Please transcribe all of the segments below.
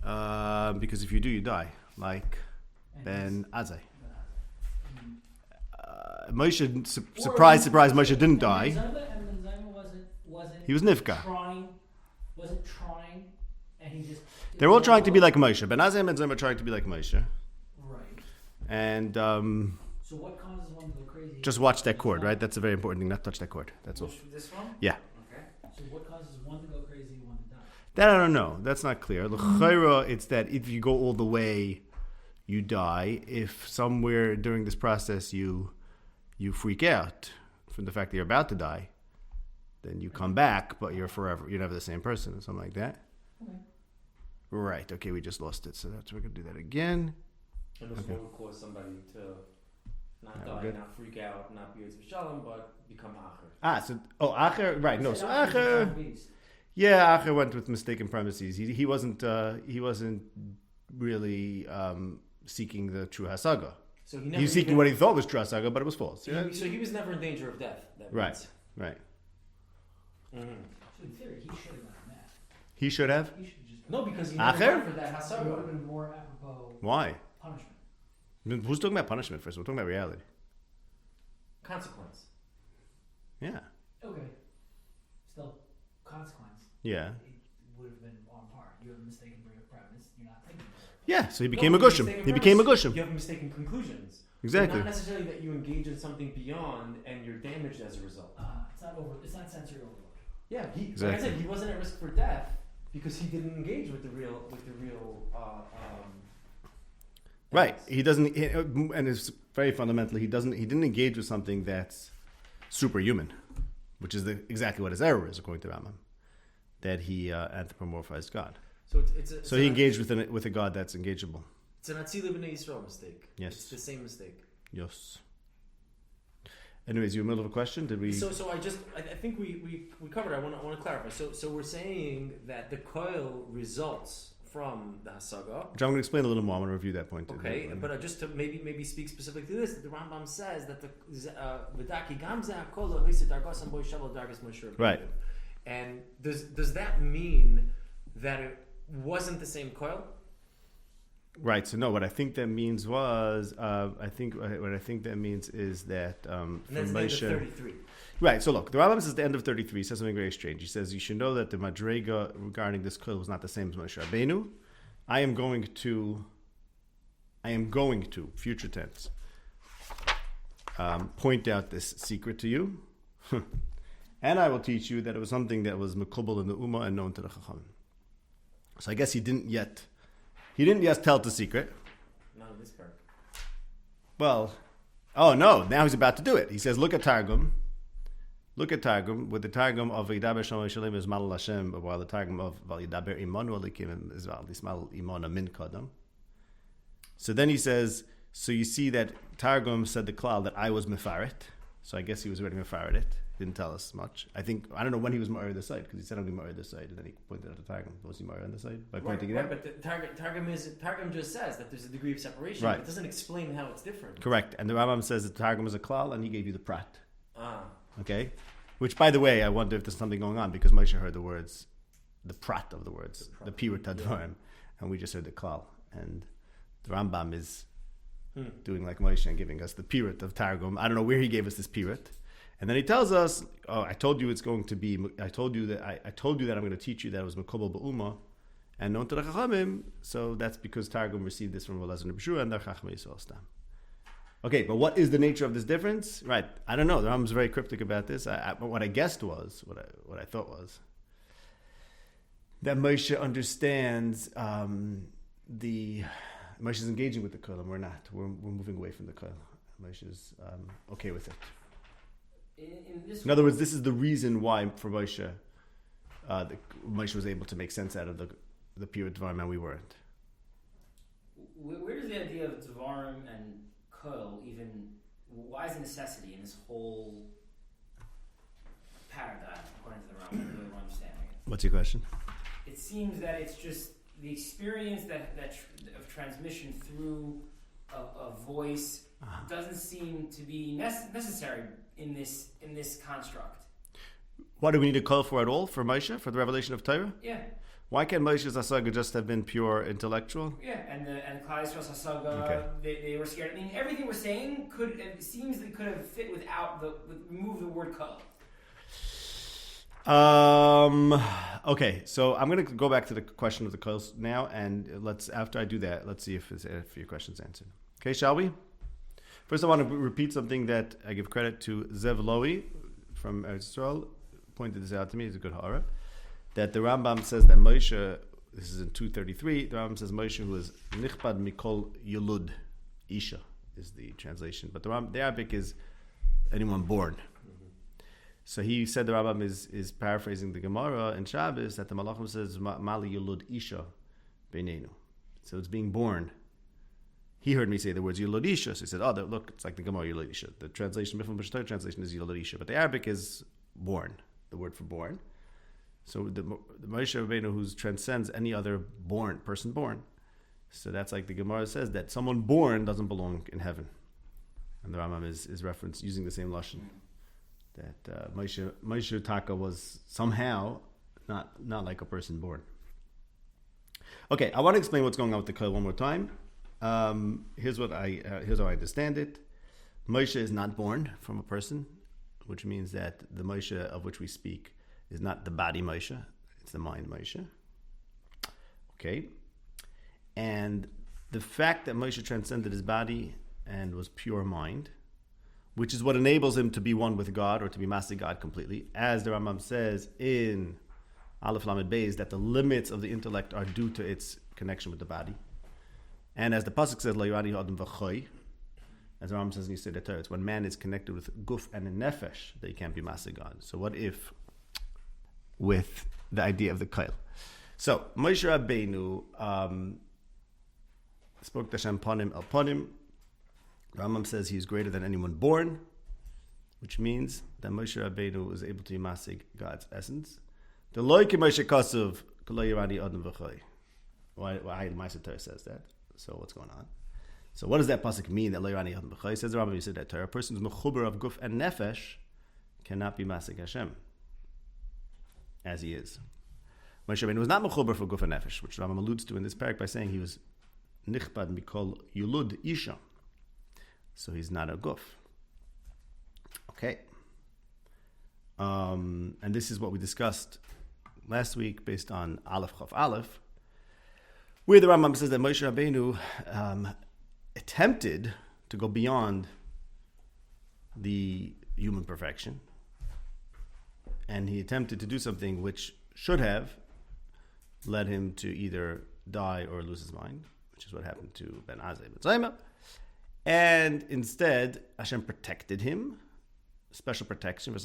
Because if you do, you die. Like Ben Azai. Moshe, surprise, Moshe didn't die. And wasn't He was Nifka. Wasn't trying, and he just... They're all trying to be like Moshe. Ben Azai and Ben Zoma are trying to be like Moshe. Right. And so what causes one to go crazy? just watch that cord, right? That's a very important thing. Not touch that cord. That's all. This one? Yeah. Okay. So what causes one to go crazy and one to die? That I don't know. That's not clear. L'chayra, it's that if you go all the way, you die. If somewhere during this process you freak out from the fact that you're about to die, then you come back, but you're never the same person or something like that. Okay. Right. Okay, we just lost it. So we're going to do that again. And this will cause somebody to not die, not freak out, not be Shalom, but become Acher. Acher, right. No, so Acher... Yeah, Acher went with mistaken premises. He wasn't really seeking the true hasaga. So he was seeking what he thought was true hasaga, but it was false. So he was never in danger of death. Right. So in theory, he should have done that. He should have? He should just... No, because he Acher? never went for that It would hasaga. have been more apropos... Why? Punishment. Who's talking about punishment first? We're talking about reality. Consequence. Yeah. Okay. Still, consequence. Yeah. It would have been on par. You have a mistaken premise. You're not thinking about it. Yeah, so he became a gushim. He became a gushim. You have mistaken conclusions. Exactly. But not necessarily that you engage in something beyond and you're damaged as a result. It's not sensory overload. Yeah, Exactly. Like I said, he wasn't at risk for death because he didn't engage with the real. Right. He doesn't, and it's very fundamental. He didn't engage with something that's superhuman, which is exactly what his error is, according to Rambam, that he anthropomorphized God. So he engaged with a God that's engageable. It's an Atzili B'nai Yisrael mistake. Yes. It's the same mistake. Yes. Anyways, you were in the middle of a question? Did we? So I think we covered it. I want to clarify. So we're saying that the koil results from the hasaga. Which I'm going to explain a little more. I'm going to review that point. Okay, but just to maybe speak specifically to this, the Rambam says that the v'daki gamza kol ha'ised dargas and boy shavel dargas Moshe Rabbeinu. Right. And does that mean that it wasn't the same koil? Right. So no, what I think that means was, what I think that means is that from Moshe. 33. Right. So look, the Rambam says at the end of 33 says something very strange. He says you should know that the madrega regarding this kol was not the same as Moshe Rabbeinu. I am going to future tense point out this secret to you, and I will teach you that it was something that was mekubal in the ummah and known to the chachamim. So I guess he didn't yet tell the secret. Not in this part. Well, oh no, now he's about to do it. He says, look at Targum. Look at Targum. With the Targum of Yidaber Shalom Yishalim is Malal Hashem, while the Targum of Yidaber Imanu Alikim is Lismal Imana Min Kadam. So then he says, so you see that Targum said the klal that I was Mefaret. So I guess he was already Mefaret it. Didn't tell us much. I don't know when he was Ma'ar the side, because he said I'm going to Ma'ar the side, and then he pointed out the Targum. Was he Ma'ar on the side? By pointing it out? But the Targum just says that there's a degree of separation. Right. But it doesn't explain how it's different. Correct. And the Rambam says that Targum is a klal, and he gave you the prat. Ah. Okay? Which, by the way, I wonder if there's something going on, because Moshe heard the words, the prat of the words, the pirut advarim, and we just heard the klal. And the Rambam is doing like Moshe and giving us the pirut of Targum. I don't know where he gave us this pirut. And then he tells us, "Oh, I told you it's going to be. I told you that I'm going to teach you that it was mekubal b'uma, and known to the chachamim. So that's because Targum received this from Elazar and B'shua, and the chachamim Yisrael stam. Okay, but what is the nature of this difference? Right, I don't know. The Rambam's very cryptic about this. What I guessed was, what I thought was, that Moshe understands Moshe's engaging with the kol, and we're not. We're moving away from the kol. Moshe's okay with it. In other words, this is the reason why for Moshe, Moshe was able to make sense out of the period Dvarim and we weren't. Where does the idea of Dvarim and Kol even? Why is the necessity in this whole paradigm, according to the Rambam, the way we're understanding it? What's your question? It seems that it's just the experience of transmission through a voice doesn't seem to be necessary in this construct. What do we need a call for at all for Moshe, for the revelation of Torah? Yeah. Why can't Moshe's Hasaga just have been pure intellectual? Yeah, and Klal Yisrael's Hasaga, they were scared. I mean, everything we're saying could have fit without remove the word kol. Okay, so I'm going to go back to the question of the kol now, and after I do that, let's see if your question's answered. Okay, shall we? First, I want to repeat something that I give credit to Zev Lowy from Eretz Yisrael, pointed this out to me. He's a good horror. That the Rambam says that Moshe, this is in 233, the Rambam says Moshe who is nichbad mikol yulud, isha is the translation, but the Arabic is anyone born. So he said the Rambam is paraphrasing the Gemara in Shabbos that the Malachim says mali yulud isha beinenu. So it's being born. He heard me say the words yulud isha, so he said, look, it's like the Gemara yulud isha. The translation, Mifam B'Shtar translation is yulud isha, but the Arabic is born, the word for born. So the Moshe Rabbeinu who transcends any other person born. So that's like the Gemara says that someone born doesn't belong in heaven. And the Rambam is referenced using the same lashon. That Moshe Taka was somehow not like a person born. Okay, I want to explain what's going on with the kol one more time. Here's how I understand it. Moshe is not born from a person, which means that the Moshe of which we speak is not the body Moshe, it's the mind Moshe. Okay? And the fact that Moshe transcended his body and was pure mind, which is what enables him to be one with God or to be master God completely, as the Rambam says in Aleph Lamed Beis, that the limits of the intellect are due to its connection with the body. And as the Pasuk says, Lo Yirani Adam V'choy, as the Rambam says in Yisrael Torah, it's when man is connected with guf and a nefesh that he can't be master God. So what if with the idea of the kol? So Moshe Rabbeinu spoke to Hashem panim el panim. Rambam says he's greater than anyone born, which means that Moshe Rabbeinu was able to be masig God's essence. The loike Moshe Kasuv k'lo yirani adam v'choy. Why Ma'aser Torah says that? So what's going on? So what does that pasuk mean that lo yirani adam v'choy? Says the Rambam, you said that Torah. A person who's mechuber of guf and nefesh cannot be masig Hashem as he is. Moshe Rabbeinu was not mechuber for guf and nefesh, which Rambam alludes to in this parak by saying he was nichbad mikol yulud isha. So he's not a guf. Okay. And this is what we discussed last week based on Aleph Chaf Aleph, where the Rambam says that Moshe Rabbeinu attempted to go beyond the human perfection, and he attempted to do something which should have led him to either die or lose his mind, which is what happened to Ben Azai Ben Zayma. And instead, Hashem protected him, special protection. And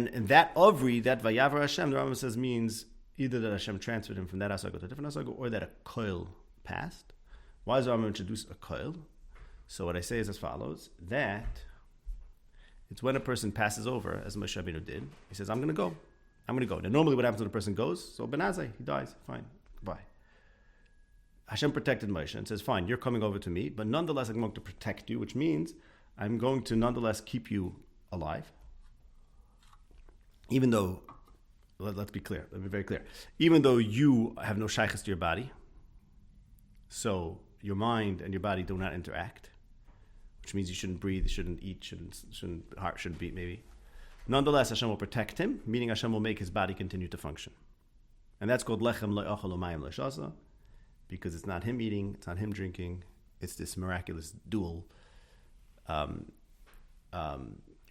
in that Avri, that Vayavar Hashem, the Rambam says means either that Hashem transferred him from that Asago to a different Asago, or that a koil passed. Why does the Rambam introduce a koil? So what I say is as follows, that it's when a person passes over, as Moshe Rabbeinu did, he says, I'm going to go. Now normally what happens when a person goes, so Ben Azai, he dies, fine, goodbye. Hashem protected Moshe and says, fine, you're coming over to me, but nonetheless I'm going to protect you, which means I'm going to nonetheless keep you alive. Even though, let's be clear, let me be very clear, even though you have no shaykhs to your body, so your mind and your body do not interact, which means you shouldn't breathe, you shouldn't eat, heart shouldn't beat maybe. Nonetheless, Hashem will protect him, meaning Hashem will make his body continue to function. And that's called lechem lo'achal u'mayim lo'shasa, because it's not him eating, it's not him drinking, it's this miraculous dual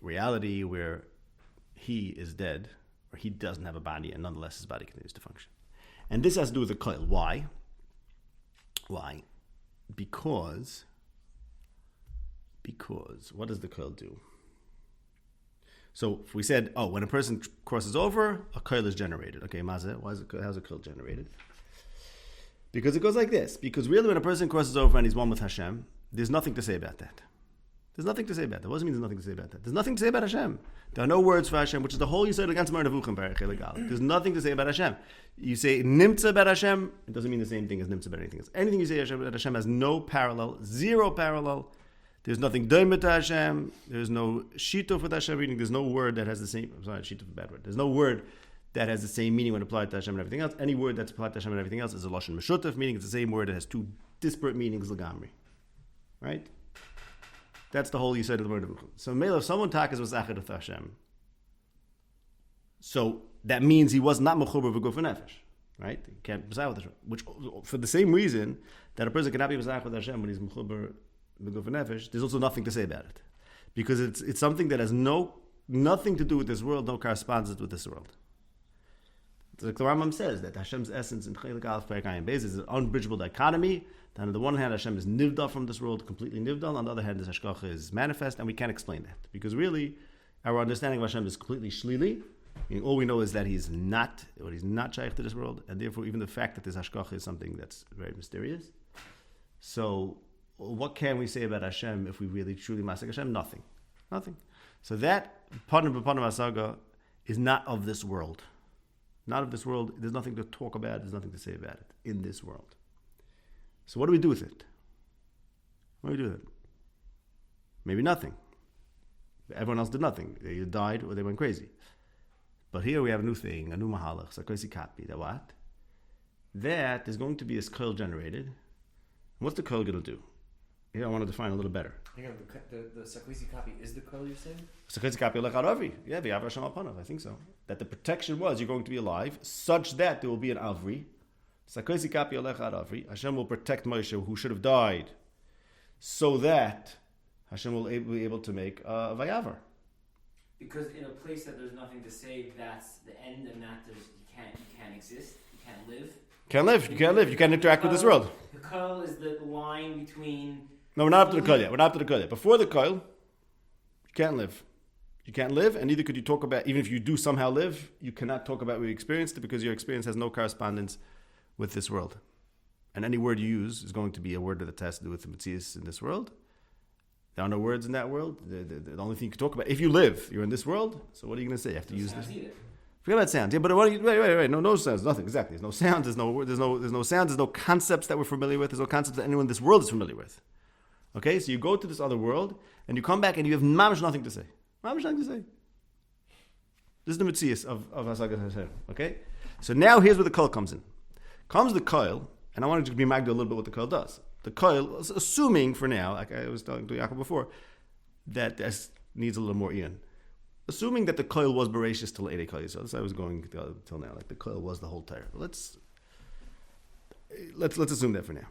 reality where he is dead, or he doesn't have a body, and nonetheless his body continues to function. And this has to do with the koil. Why? Because what does the koil do? So if we said, when a person crosses over, a koil is generated. Okay, Mazeh, how's a koil generated? Because it goes like this. Because really when a person crosses over and he's one with Hashem, there's nothing to say about that. There's nothing to say about that. What does it mean there's nothing to say about that? There's nothing to say about Hashem. There are no words for Hashem, which is the whole Yisrael against Mar Nevuchim Parach. There's nothing to say about Hashem. You say Nimtza about Hashem, it doesn't mean the same thing as Nimtza about anything else. Anything you say about Hashem has no parallel, zero parallel. There's nothing doimet to Hashem. There's no shituf with Hashem reading. There's no word that has the same. I'm sorry, shituf is a bad word. There's no word that has the same meaning when applied to Hashem and everything else. Any word that's applied to Hashem and everything else is a lashon meshutaf, meaning it's the same word that has two disparate meanings legamri. Right? That's the whole yesod of the word of Mechubber. So if someone takas was achad with Hashem, so that means he was not Mechubber v'guf v'nefesh. Right? He can't be with Hashem. Which, for the same reason that a person cannot be with Hashem when he's Mechubber v'guf v'nefesh, there's also nothing to say about it. Because it's something that has nothing to do with this world, no correspondence with this world. Like the Rambam says that Hashem's essence in Chelik Aleph Perek Ayin Beis is an unbridgeable dichotomy. That on the one hand, Hashem is nivdal from this world, completely nivdal. On the other hand, this Hashgacha is manifest, and we can't explain that. Because really, our understanding of Hashem is completely shlili. Meaning all we know is that he's not shaykh to this world, and therefore even the fact that this Hashgacha is something that's very mysterious. So, what can we say about Hashem if we really truly masik Hashem? Nothing. So that Panim Asaga is not of this world. Not of this world. There's nothing to talk about. There's nothing to say about it in this world. So what do we do with it? Maybe nothing. Everyone else did nothing. They either died or they went crazy. But here we have a new thing, a new mahalach, sakosi kapi. That what? That is going to be this coil generated. And what's the coil going to do? Here I want to define a little better. Hang on, the sakwisi copy is the coil you're saying? Sakwisi copy lecharavi. Yeah, v'yav Hashem alpanav. I think so. That the protection was you're going to be alive, such that there will be an avri. Sakwisi copy lecharavi. Hashem will protect Moshe, who should have died, so that Hashem will be able to make a vayavar. Because in a place that there's nothing to say, that's the end, and that you can't exist, you can't live. You can't interact with this world. The coil is the line between. No, we're not up to the coil yet. Before the coil, you can't live. You can't live, and neither could you talk about, even if you do somehow live, you cannot talk about what you experienced because your experience has no correspondence with this world. And any word you use is going to be a word that has to do with the Metzius in this world. There are no words in that world. The only thing you can talk about, if you live, you're in this world, so what are you going to say? You have to use this. Forget about sounds. Yeah, but wait. No sounds. Nothing. Exactly. There's no sounds. There's no sounds. There's no concepts that we're familiar with. There's no concepts that anyone in this world is familiar with. Okay, so you go to this other world, and you come back, and you have mamash nothing to say. Mamash nothing to say. This is the Metzius of Hasagat Hashem. Okay, so now here's where the coil comes in. Comes the coil, and I want to be magda a little bit what the coil does. The coil, assuming for now, like I was talking to Yaakov before, that this needs a little more Ian. Assuming that the coil was Bereshis till 8 coil, so that's I was going till now. Like the coil was the whole Torah. Let's assume that for now.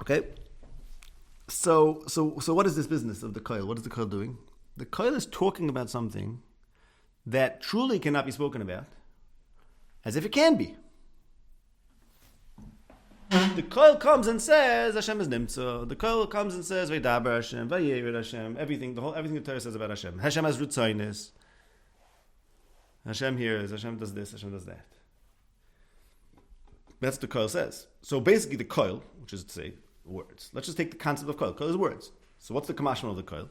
Okay. So what is this business of the coil? What is the coil doing? The coil is talking about something that truly cannot be spoken about, as if it can be. The coil comes and says Hashem is nimtza. The coil comes and says Vaydaber Hashem, Vayered Hashem. Everything the Torah says about Hashem. Hashem has rutzainis. Hashem hears. Hashem does this. Hashem does that. That's what the coil says. So basically, the coil, which is to say words. Let's just take the concept of coil. Coil is words. So what's the kamashman of the coil?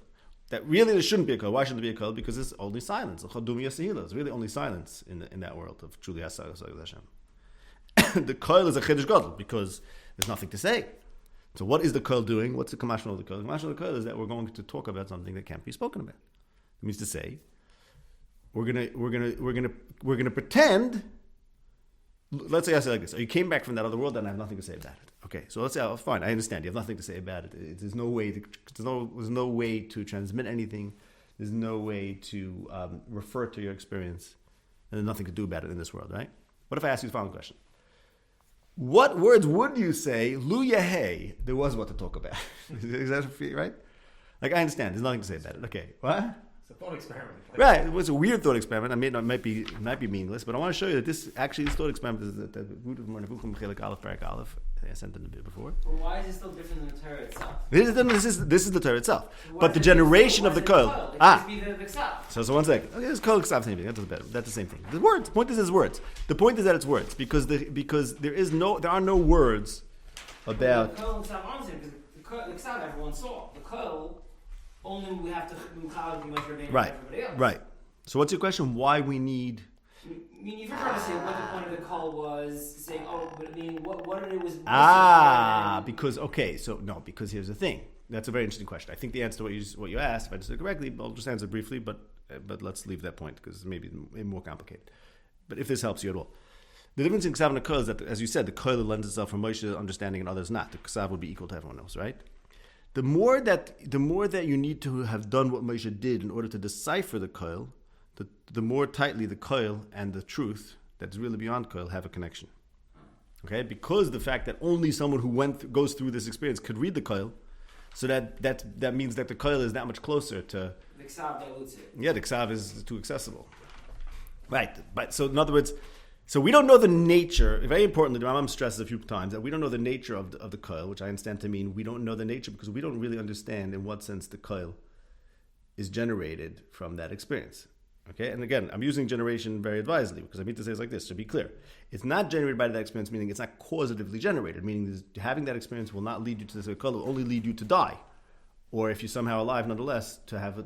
That really there shouldn't be a coil. Why shouldn't there be a coil? Because it's only silence. It's really only silence in that world of truly Hashem. The coil is a chiddush gadol because there's nothing to say. So what is the coil doing? What's the kamashman of the coil? The kamashman of the coil is that we're going to talk about something that can't be spoken about. It means to say we're gonna pretend. Let's say I say like this: oh, you came back from that other world, and I have nothing to say about it. Okay, so let's say, oh, fine, I understand. You have nothing to say about it. There's no way to transmit anything. There's no way to refer to your experience, and there's nothing to do about it in this world, right? What if I ask you the following question? What words would you say, Lu Yahei, there was what to talk about? Is that right? Like, I understand, there's nothing to say about it. Okay, what? It's a thought experiment. Right, it was a weird thought experiment. I mean, it might be meaningless, but I want to show you that this thought experiment is the root of Marnevuchim Chelik Aleph Perek Aleph. I sent it a bit before. Well, why is it still different than the Torah itself? This is the Torah itself. But the generation of the coil. So 1 second. Okay, this coil same thing. That's the same thing. The words. The point is words. The point is that it's words because there are no words about. The coil because the coil everyone saw. The coil only we have to Right. So what's your question? Why we need? I mean, you've heard us say what the point of the call was, saying, but I mean, what it was. Because here's the thing. That's a very interesting question. I think the answer to what you asked, if I understood correctly, I'll just answer briefly, but let's leave that point because it's maybe more complicated. But if this helps you at all. The difference in Ksav and the Koil is that, as you said, the Koil lends itself from Moshe's understanding and others not. The Ksav would be equal to everyone else, right? The more that you need to have done what Moshe did in order to decipher the Koil, the more tightly the Koil and the truth that's really beyond Koil have a connection. Okay? Because the fact that only someone who goes through this experience could read the Koil, so that means that the Koil is that much closer to... The Ksav dilutes it. Yeah, the Ksav is too accessible. Right. But so in other words, so we don't know the nature. Very importantly, the Rambam stresses a few times that we don't know the nature of the Koil, which I understand to mean we don't know the nature because we don't really understand in what sense the Koil is generated from that experience. Okay, and again, I'm using generation very advisedly because I mean to say it's like this, to be clear. It's not generated by that experience, meaning it's not causatively generated, meaning having that experience will not lead you to this Koil, it will only lead you to die. Or if you're somehow alive, nonetheless, to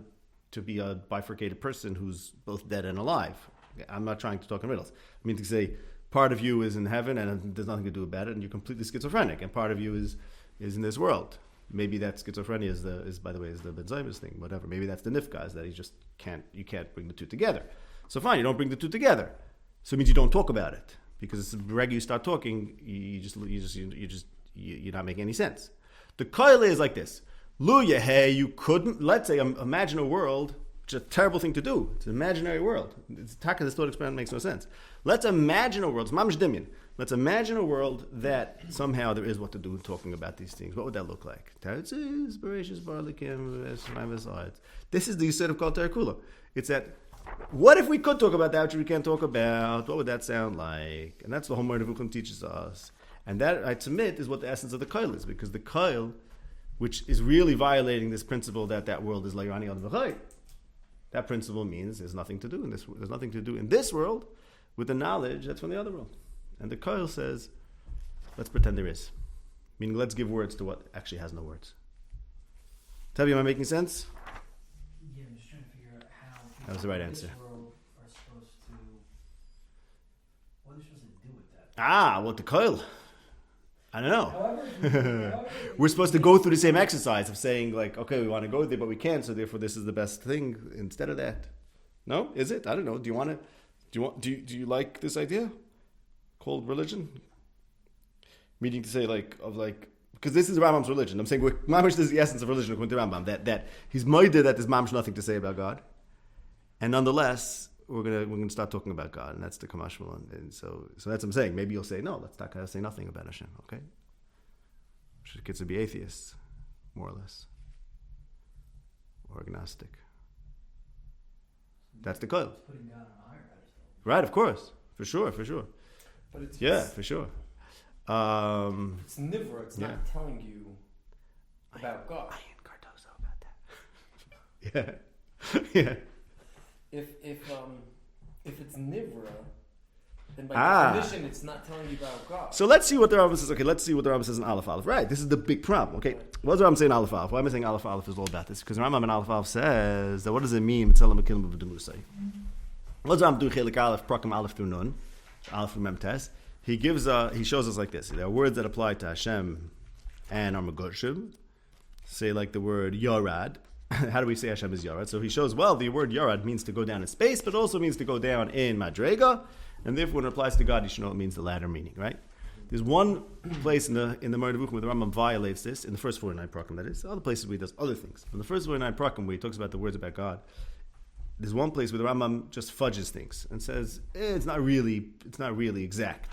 be a bifurcated person who's both dead and alive. I'm not trying to talk in riddles. I mean to say part of you is in heaven and there's nothing to do about it, and you're completely schizophrenic, and part of you is in this world. Maybe that schizophrenia is by the way the Benzaimus thing, whatever. Maybe that's the nifka, that you can't bring the two together. So fine, you don't bring the two together. So it means you don't talk about it, because the regular you start talking, you're not making any sense. The koil is like this. You couldn't. Let's say imagine a world. Which is a terrible thing to do. It's an imaginary world. This thought experiment makes no sense. Let's imagine a world. It's mamish dimyan. Let's imagine a world that somehow there is what to do talking about these things. What would that look like? This is the Yisod of Kol Terakula. It's that, what if we could talk about that which we can't talk about? What would that sound like? And that's the whole Mordechai Vukum teaches us. And that, I submit, is what the essence of the Koil is. Because the Koil, which is really violating this principle that world is Layrani al V'chai, that principle means there's nothing to do in this. There's nothing to do in this world with the knowledge that's from the other world. And the Koil says, let's pretend there is. Meaning, let's give words to what actually has no words. Tell me, am I making sense? Yeah, I'm just trying to figure out how That was the right answer. this world are supposed to... What are they supposed to do with that? What the Koil? I don't know. However, We're supposed to go through the same exercise of saying, like, okay, we want to go there, but we can't, so therefore this is the best thing instead of that. No? Is it? I don't know. Do you like this idea called religion? Meaning to say, because this is Rambam's religion. I'm saying, mamish is the essence of religion according to Rambam, that he's moided that there's mamish nothing to say about God. And nonetheless, we're gonna start talking about God, and that's the Kamashmal. And so that's what I'm saying. Maybe you'll say, no, let's not say nothing about Hashem, okay? Should kids be atheists, more or less, or agnostic. That's the Koil. putting God on a higher pedestal. Right, of course, for sure. But it's For sure. It's nivra. It's yeah. not telling you about God. I ain't Cardozo about that. yeah. If it's nivra, then by definition it's not telling you about God. So let's see what the Rambam says. Okay, let's see what the Rambam says in Aleph Aleph. Right, this is the big problem. Okay, what does the Rambam say in Aleph Aleph? Why am I saying Aleph Aleph is all about this? Because the Rambam in Aleph Aleph says that what does it mean? What does Rambam do? Chelik Aleph, Prakim Aleph through Nun, Aleph through Memtes. He shows us like this. There are words that apply to Hashem and our Megoshim. Say like the word Yorad. How do we say Hashem is Yorad? So he shows, well, the word Yorad means to go down in space, but also means to go down in Madrega, and therefore when it applies to God, you should know it means the latter meaning, right? There's one place in the Mordechai Vukum where the Rambam violates this, in the first 49 prakim, that is. Other places where he does other things. But in the first 49 prakim where he talks about the words about God, there's one place where the Rambam just fudges things and says, it's not really exact.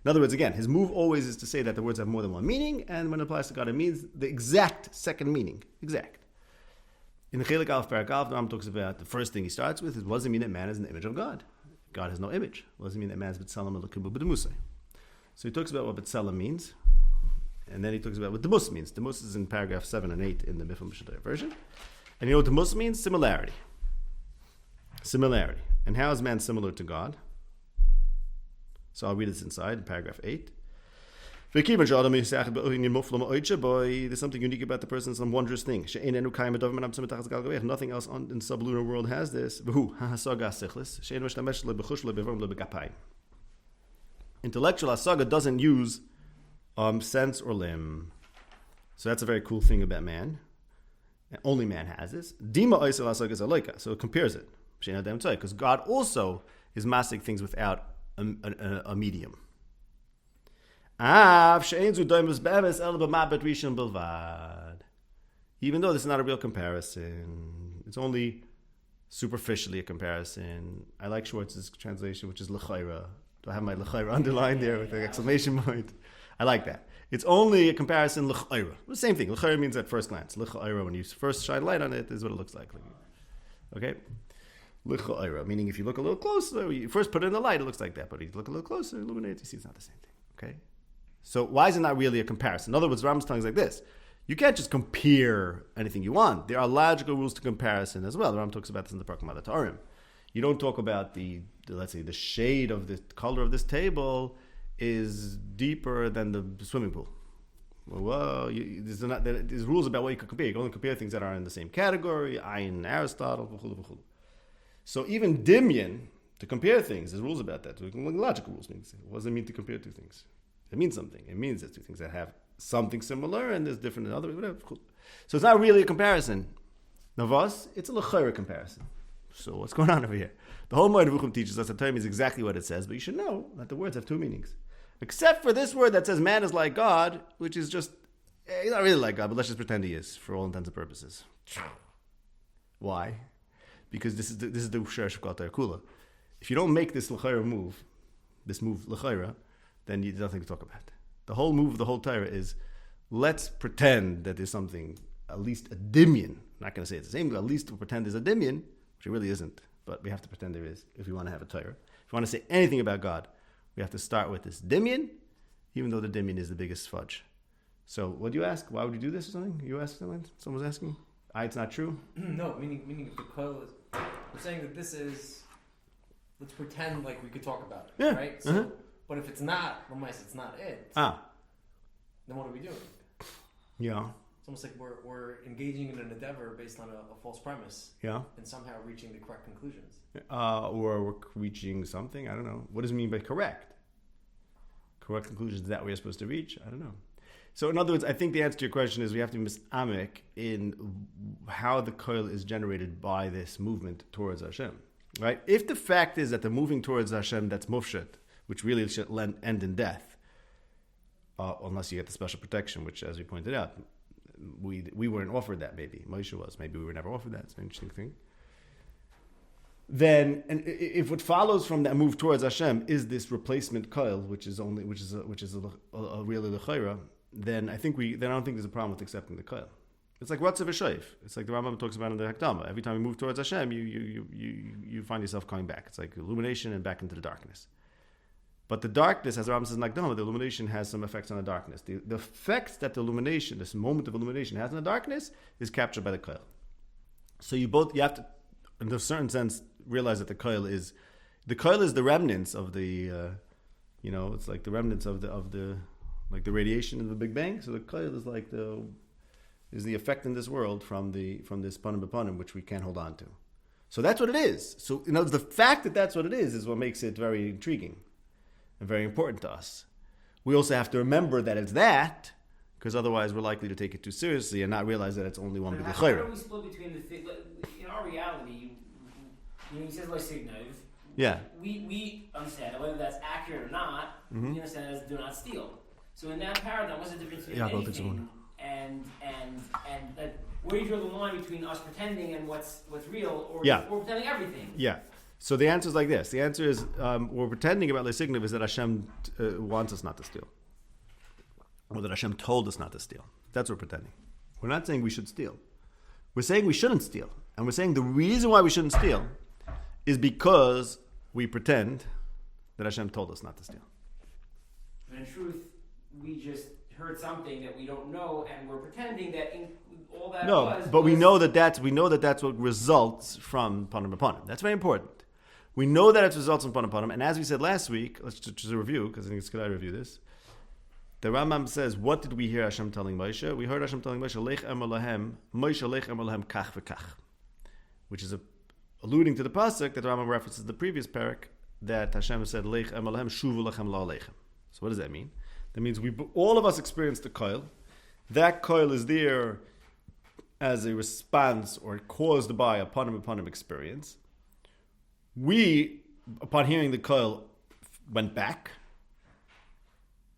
In other words, again, his move always is to say that the words have more than one meaning, and when it applies to God, it means the exact second meaning. Exact. In the Chelik Aleph Parak Aleph, the Rambam talks about the first thing he starts with is, what does it mean that man is an image of God? God has no image. What does it mean that man is B'Tselem Elokim B'Demusai? So he talks about what B'Tselem means, and then he talks about what Demus means. Demus is in paragraph 7 and 8 in the Mifam Shadai version. And you know what Demus means? Similarity. Similarity. And how is man similar to God? So I'll read this inside in paragraph 8. There's something unique about the person, some wondrous thing. Nothing else in the sublunar world has this. Intellectual asaga doesn't use sense or limb. So that's a very cool thing about man. Only man has this. So it compares it. Because God also is masik things without a medium. Even though this is not a real comparison, it's only superficially a comparison. I like Schwartz's translation, which is l'chayra. Do I have my l'chayra underlined there with an exclamation point? I like that. It's only a comparison l'chayra. The same thing. L'chayra means at first glance. L'chayra, when you first shine light on it, is what it looks like. Okay? L'chayra, meaning if you look a little closer, you first put it in the light, it looks like that. But if you look a little closer, illuminates, you see it's not the same thing. Okay? So why is it not really a comparison? In other words, Rambam's telling us like this. You can't just compare anything you want. There are logical rules to comparison as well. The Rambam talks about this in the Perplexed. You don't talk about let's say, the shade of the color of this table is deeper than the swimming pool. Well, there's rules about what you can compare. You can only compare things that are in the same category. Ayin, Aristotle, v'chulu. So even Dimyan, to compare things, there's rules about that. Logical rules. What does it mean to compare two things? It means something. It means there's two things that have something similar and there's different than other, whatever. So it's not really a comparison. Navas, it's a l'chayra comparison. So what's going on over here? The whole Moed Vuchim teaches us that Torah means exactly what it says, but you should know that the words have two meanings. Except for this word that says man is like God, which is just, he's not really like God, but let's just pretend he is for all intents and purposes. Why? Because this is the Sheresh of Torah Kula. If you don't make this l'chayra move, l'chayra, then there's nothing to talk about. The whole move of the whole Torah is, let's pretend that there's something, at least a dimyan. I'm not going to say it's the same, but at least we'll pretend there's a dimyan, which it really isn't. But we have to pretend there is if we want to have a Torah. If we want to say anything about God, we have to start with this dimyan, even though the dimyan is the biggest fudge. So what do you ask? Why would you do this or something? You ask someone? Someone's asking? It's not true? No, meaning if the coil is... We're saying that this is... Let's pretend like we could talk about it, right? So, but if it's not, it's not it. Then what are we doing? Yeah. It's almost like we're engaging in an endeavor based on a false premise. Yeah. And somehow reaching the correct conclusions. Or we're reaching something. I don't know. What does it mean by correct? Correct conclusions, is that what you're supposed to reach? I don't know. So in other words, I think the answer to your question is we have to be misamek in how the coil is generated by this movement towards Hashem. Right? If the fact is that the moving towards Hashem, that's mufshet, which really should end in death, unless you get the special protection, which, as we pointed out, we weren't offered that. Maybe Moshe was. Maybe we were never offered that. It's an interesting thing. Then, and if what follows from that move towards Hashem is this replacement coil, which is a really l'chayra, then I don't think there's a problem with accepting the coil. It's like Ratzav V'Shoif. It's like the Rambam talks about in the Hakdama. Every time you move towards Hashem, you find yourself coming back. It's like illumination and back into the darkness. But the darkness, as the Rambam says in Hakdama, the illumination has some effects on the darkness. The effects that the illumination, this moment of illumination, has on the darkness is captured by the coil. So you have to, in a certain sense, realize that the coil is the remnants of the, it's like the remnants of the like the radiation of the Big Bang. So the coil is like the effect in this world from this panim b'panim, which we can't hold on to. So that's what it is. So in other words, the fact that that's what it is what makes it very intriguing and very important to us. We also have to remember that it's that, because otherwise we're likely to take it too seriously and not realize that it's only one big How do we split between the thing? In our reality, he says like signiv. Yeah. We understand whether that's accurate or not. We understand as do not steal. So in that paradigm, what's the difference between anything and where do you draw the line between us pretending and what's real, or pretending everything? Yeah. So the answer is like this. The answer is we're pretending about Lesigniv is that Hashem wants us not to steal, or that Hashem told us not to steal. That's what we're pretending. We're not saying we should steal. We're saying we shouldn't steal, and we're saying the reason why we shouldn't steal is because we pretend that Hashem told us not to steal. But in truth, we just heard something that we don't know, and we're pretending that all that was. No, but we know that that's what results from panim b'panim. That's very important. We know that it results from panim b'panim, and as we said last week, let's just review because I think it's good I review this. The Rambam says, what did we hear Hashem telling Moshe? We heard Hashem telling Moshe, Lech emor lahem, Moshe lech emor lahem kach v'kach, which is alluding to the pasuk that the Rambam references the previous parak that Hashem said, Lech emor lahem shuvu lachem la lechem. So what does that mean? That means all of us experienced the coil. That coil is there as a response or caused by a panim b'panim experience. We upon hearing the koil, went back,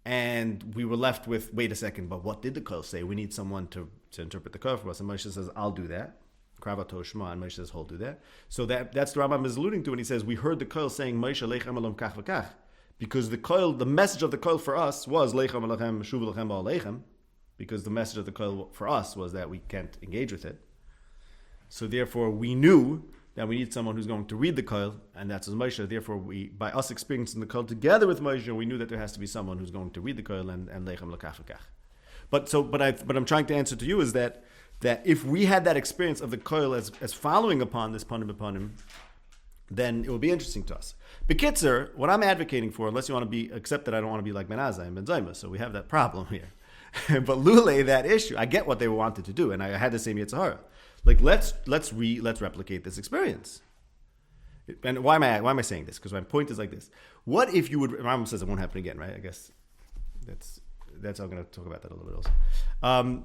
and we were left with, wait a second, but what did the koil say? We need someone to interpret the koil for us. And Moshe says, I'll do that. Kravato Shema, and Moshe says, he'll do that. So that's the Rambam is alluding to when he says, we heard the koil saying, Moshe leichem alom kach v'kach. Because the message of the koil for us was, leichem alachem, shuv alachem ba'alechem. Because the message of the koil for us was that we can't engage with it. So therefore, we knew that we need someone who's going to read the koil, and that's Moshe. Therefore, by us experiencing the koil together with Moshe, we knew that there has to be someone who's going to read the koil and leichem l'kach v'kach. But I'm trying to answer to you is that if we had that experience of the koil as following upon this panim b'panim, then it will be interesting to us. B'kitzer, what I'm advocating for, unless you want to be, except that I don't want to be like Ben Azai and Ben Zayma, so we have that problem here. But Lule, that issue, I get what they wanted to do, and I had the same Yitzhara. Like let's replicate this experience. And why am I saying this? Because my point is like this: what if you would? Rambam says it won't happen again, right? I guess that's I'm going to talk about that a little bit also.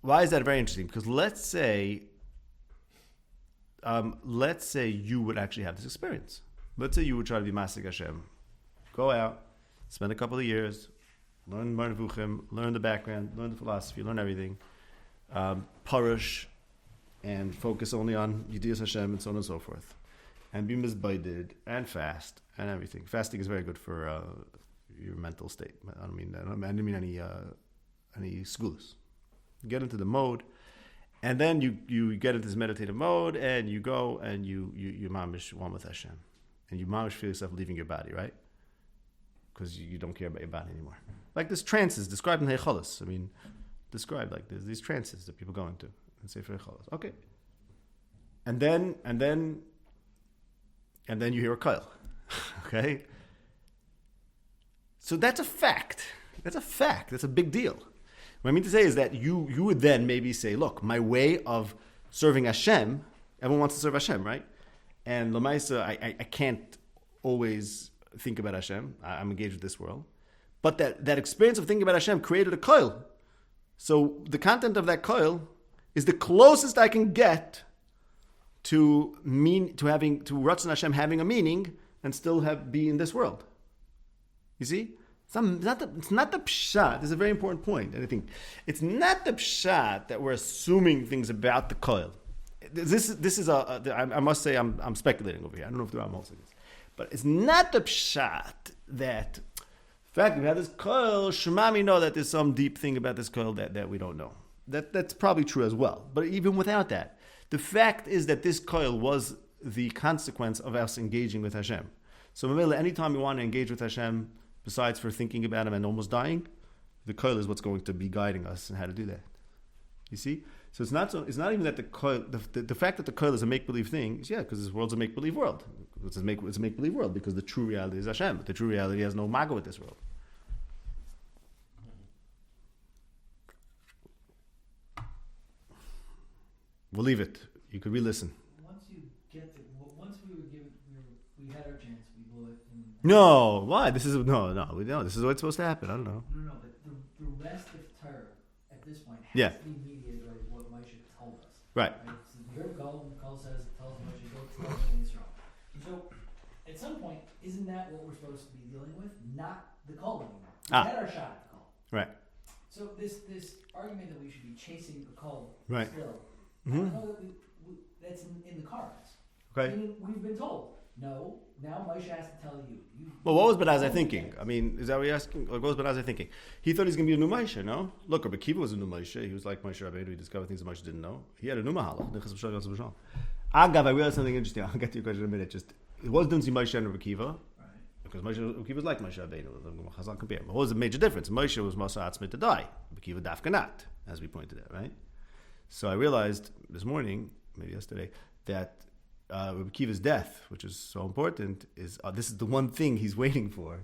Why is that very interesting? Because let's say you would actually have this experience. Let's say you would try to be Masig Hashem, go out, spend a couple of years, learn Marnevuchim, learn the background, learn the philosophy, learn everything. Parush, and focus only on Yediyas Hashem and so on and so forth, and be mizbaided and fast and everything. Fasting is very good for your mental state. I don't mean any schools. You get into the mode, and then you get into this meditative mode, and you go and you mamish one with Hashem, and you mamish feel yourself leaving your body, right? Because you don't care about your body anymore. Like this trance is described in Heichalos. I mean. Described like this, these trances that people go into and say for Chalas. Okay. And then you hear a koil. Okay? So that's a fact. That's a big deal. What I mean to say is that you would then maybe say, look, my way of serving Hashem, everyone wants to serve Hashem, right? And Lamaisa, I can't always think about Hashem. I'm engaged with this world. But that experience of thinking about Hashem created a koil. So the content of that koil is the closest I can get to Ratzon Hashem having a meaning and still be in this world. You see, it's not the pshat. This is a very important point, and I think it's not the pshat that we're assuming things about the koil. This is I must say I'm speculating over here. I don't know if the Rambam holds this, but it's not the pshat that. In fact, we have this koil, Shemami know that there's some deep thing about this koil that we don't know. That's probably true as well. But even without that, the fact is that this koil was the consequence of us engaging with Hashem. So anytime we want to engage with Hashem, besides for thinking about Him and almost dying, the koil is what's going to be guiding us in how to do that. You see? So it's not even that the koil, the fact that the koil is a make-believe thing, is because this world's a make-believe world. It's a make-believe world because the true reality is Hashem. The true reality has no maga with this world. We'll leave it. You could re-listen. Once we had our chance, we blew it. No, why? This is This is what's supposed to happen. I don't know. No, but the rest of Torah at this point has to be mediated by what Moshe told us. Right. So we heard Kol tells Moshe go tell them Israel. So at some point, isn't that what we're supposed to be dealing with? Not the Kol anymore. We had our shot at the Kol. Right. So this argument that we should be chasing the Kol still. Mm-hmm. I don't know that that's in the cards. Okay. I mean, we've been told, no, now Moshe has to tell you. Well, what was Ben Azai thinking? I mean, is that what you're asking? What was Ben Azai thinking? He thought he's going to be a new Moshe, no? Look, Rabbi Akiva was a new Moshe. He was like Moshe Rabbeinu. He discovered things that Moshe didn't know. He had a new Mahalach. Agav, I realized something interesting. I'll get to your question in a minute. It was done to Moshe and Rabbi Akiva. Because Moshe Akiva was like Moshe Rabbeinu. But what was the major difference? Moshe was Masa Atzmit to die. Rabbi Akiva dafka not, as we pointed out, right? So I realized this morning, maybe yesterday, that Rabbi Akiva's death, which is so important, is this is the one thing he's waiting for.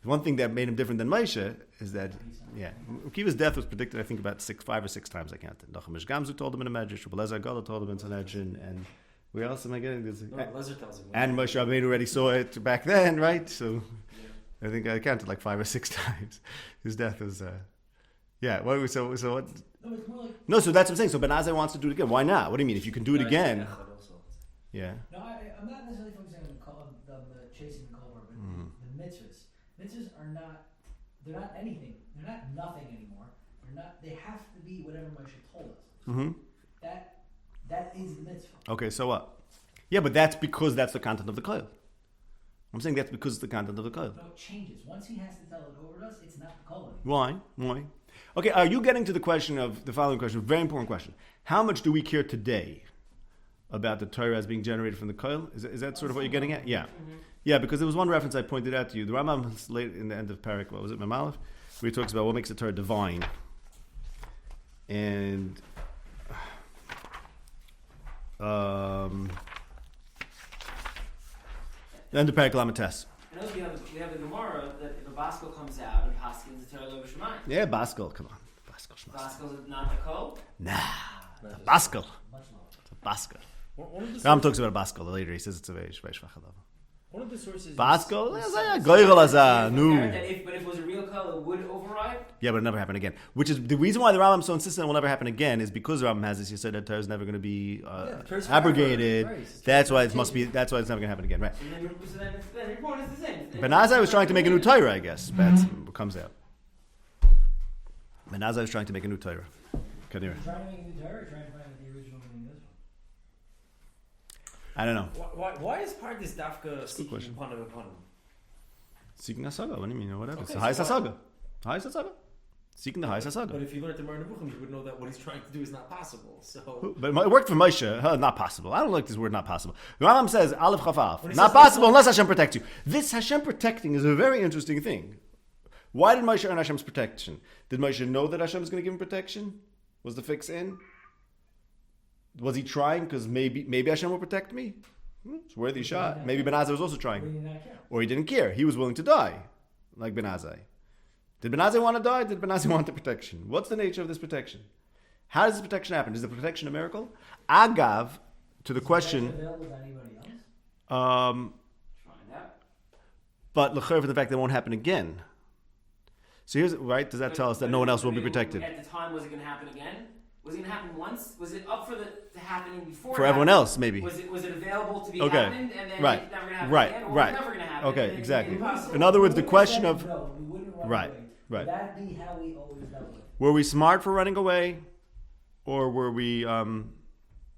The one thing that made him different than Moshe is that, Rabbi Akiva's death was predicted, I think, about 5 or 6 times, I counted. Nachamish Gamzu told him in a Medrash, Rabbi Lezer Gadol told him in Sanhedrin, and where else am I getting this? Lezer tells him. And Moshe Rabbeinu already saw it back then, right? So I think I counted like 5 or 6 times. His death was, so what? No, it's more like... No, so that's what I'm saying. So Ben Azai wants to do it again. Why not? What do you mean? If you can do it again... Yeah. No, I'm not necessarily focusing on they're not anything. They're not nothing anymore. They have to be whatever Moshe told us. Mm-hmm. That is the mitzvah. Okay, so what? Yeah, but that's because that's the content of the koil. I'm saying that's because it's the content of the koil. No, it changes. Once he has to tell it over to us, it's not the koil Why? anymore. Okay, are you getting to the question of the following question? Very important question. How much do we care today about the Torah as being generated from the koil? Is that sort of what you're getting at? Yeah. Mm-hmm. Yeah, because there was one reference I pointed out to you. The Rambam is late in the end of Parak, what was it, Mamalef? Where he talks about what makes the Torah divine. And the end of Parak Lamates. I know we have the Gemara that if a Baskel comes out and Paskins the Torah Lo B'Shemayim. Yeah, Baskel, come on. Baskel's not the Kol? Nah, it's a Baskel. It's a Baskel. Ram talks about a Baskel later. He says it's a Veishvach level. One of the sources. Baskel, But if it was a real Kol, it would override? Yeah, but it never happened again. Which is the reason why the Rambam so insistent it will never happen again is because the Rambam has this. You said that Torah is never going to be abrogated. Right. That's why it must be. That's why it's never going to happen again, right? So then your point is the same. Ben Azai was trying to make a new Torah, I guess. That's what comes out. Ben Azai was trying to make a new Torah. Kanira. Trying to make a new Torah, or trying to find the original meaning of this one? I don't know. Why is part of this dafka seeking upon him? Seeking Hasaga. What do you mean? Whatever. Okay, It's the highest Hasaga. Highest Hasaga. Seeking the highest Hasaga. But if you learn the Moreh Nevuchim, you would know that what he's trying to do is not possible. So, But it worked for Moshe. Not possible. I don't like this word. Not possible. The Rambam says Aleph Chafaf. Not possible unless Hashem protects you. This Hashem protecting is a very interesting thing. Why did Moshe earn Hashem's protection? Did Moshe know that Hashem was going to give him protection? Was the fix in? Was he trying because maybe Hashem will protect me? It's a worthy shot. Maybe Ben Azai was also trying. Or he didn't care. He was willing to die, like Ben Azai. Did Ben Azai want to die? Did Ben Azai want the protection? What's the nature of this protection? How does this protection happen? Is the protection a miracle? Agav, to the question. Available to anybody else? Find out. But l'chayr for the fact that it won't happen again. So here's right. Does that tell us that no one else will be protected? At the time, was it going to happen again? Was it going to happen once? Was it up for the happening before? For everyone else, maybe. Was it available to be Okay. happened and then Right. it's never going to happen Right. again? Or Right. It's never going to happen. Okay, and then exactly. it's impossible. In other words, the question of No, we wouldn't run Right, away. right. Would that be how we always dealt with it? were we smart for running away, or were we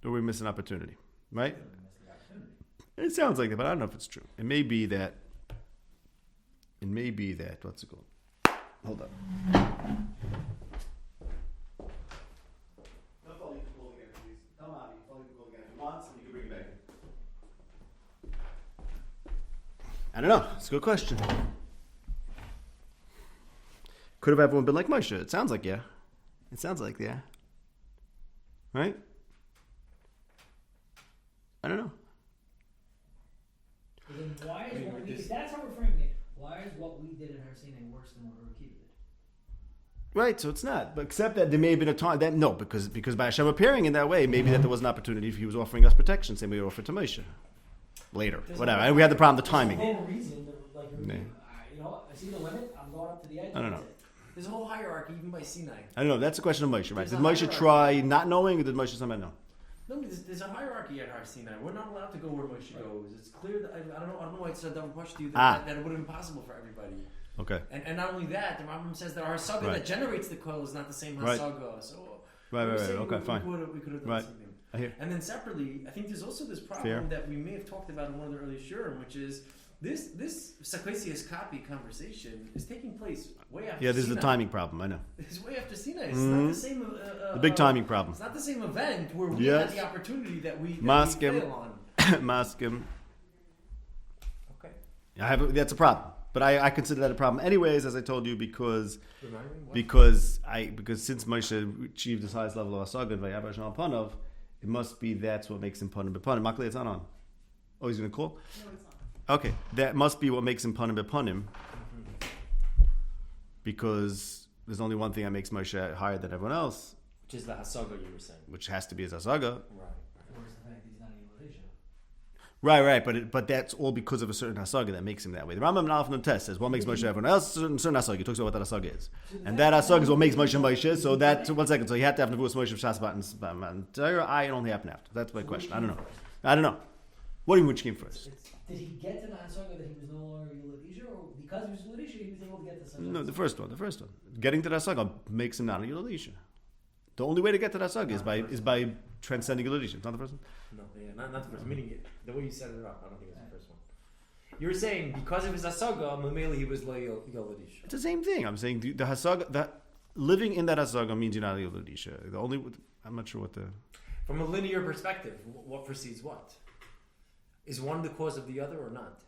missed an opportunity? Right. It sounds like that, but I don't know if it's true. It may be that. What's it called? Hold on. I don't know. It's a good question. Could have everyone been like Moshe? It sounds like yeah. It sounds like yeah. Right? I don't know. But then why is what we did, that's how we're framing it. Why is what we did in Har Sinai worse than what Rabbi Akiva did? Right, so it's not. But except that there may have been a time that no, because by Hashem appearing in that way, maybe that there was an opportunity if he was offering us protection, same way he offered to Moshe. Later. Whatever. And we had the problem, the timing. There's a whole reason that, like, Yeah. I see the limit, I'm going up to the edge. I don't know. That's it. there's a whole hierarchy even by Sinai. I don't know. That's a question of Moshe, right? There's Did a Moshe hierarchy. try not knowing, or did Moshe somehow know? No, there's a hierarchy at Har Sinai. We're not allowed to go where Moshe goes. It's clear that I don't know why it's so dumb question to you that it would have been possible for everybody. Okay. And not only that, the Rambam says that our Hasaga Right. that generates the coil is not the same Right. Hasaga. So Right. we're saying Okay, fine. We could have done Right. something. I hear. And then separately, I think there's also this problem that we may have talked about in one of the early shurim, which is this Sakwesius copy conversation is taking place way after Yeah, this is Sinai. the timing problem. I know. It's way after Sinai. It's not the same. The big timing problem. It's not the same event where we Yes. had the opportunity that we Maskim. fail on. Maskim. Okay. That's a problem. But I consider that a problem anyways, as I told you, because Remind me what? because since Moshe achieved this highest level of Hasaga and Vayavar Shalom Panov, it must be that's what makes him Panim B'Panim. Makli, it's not on. Oh, he's going to call? No, it's not. Okay, that must be what makes him Panim B'Panim, because there's only one thing that makes Moshe higher than everyone else, Which is the Hasaga you were saying. which has to be his Hasaga. Right. Or is the fact that he's not even Malaysia? Right, but that's all because of a certain Hasaga that makes him that way. The Rambam in Alf Nun Tes says what makes Moshe everyone else, certain Hasaga. He talks about what that Hasaga is. And that Hasaga is what makes Moshe Moshe, so that, 1 second, so he had to have Nevuas Moshe Shas and Torah, I only happen after. That's my question. I don't know. What do you mean which came first? Did he get to the Hasaga that he was no longer Yuladisha, or because he was Yuladisha, he was able to get to the No, the first one. Getting to the Hasaga makes him not a Yuladisha. The only way to get to the Hasaga is by transcending Yuladisha. It's not the first one? No, not the first one. Meaning the way you set it up, I don't think it's the first one. You're saying because of his Hasaga, Mameli he was Yuladisha. It's the same thing. I'm saying the Hasaga, that living in that Hasaga means you're not a Yuladisha. I'm not sure what the... From a linear perspective, what precedes what? Is one the cause of the other or not?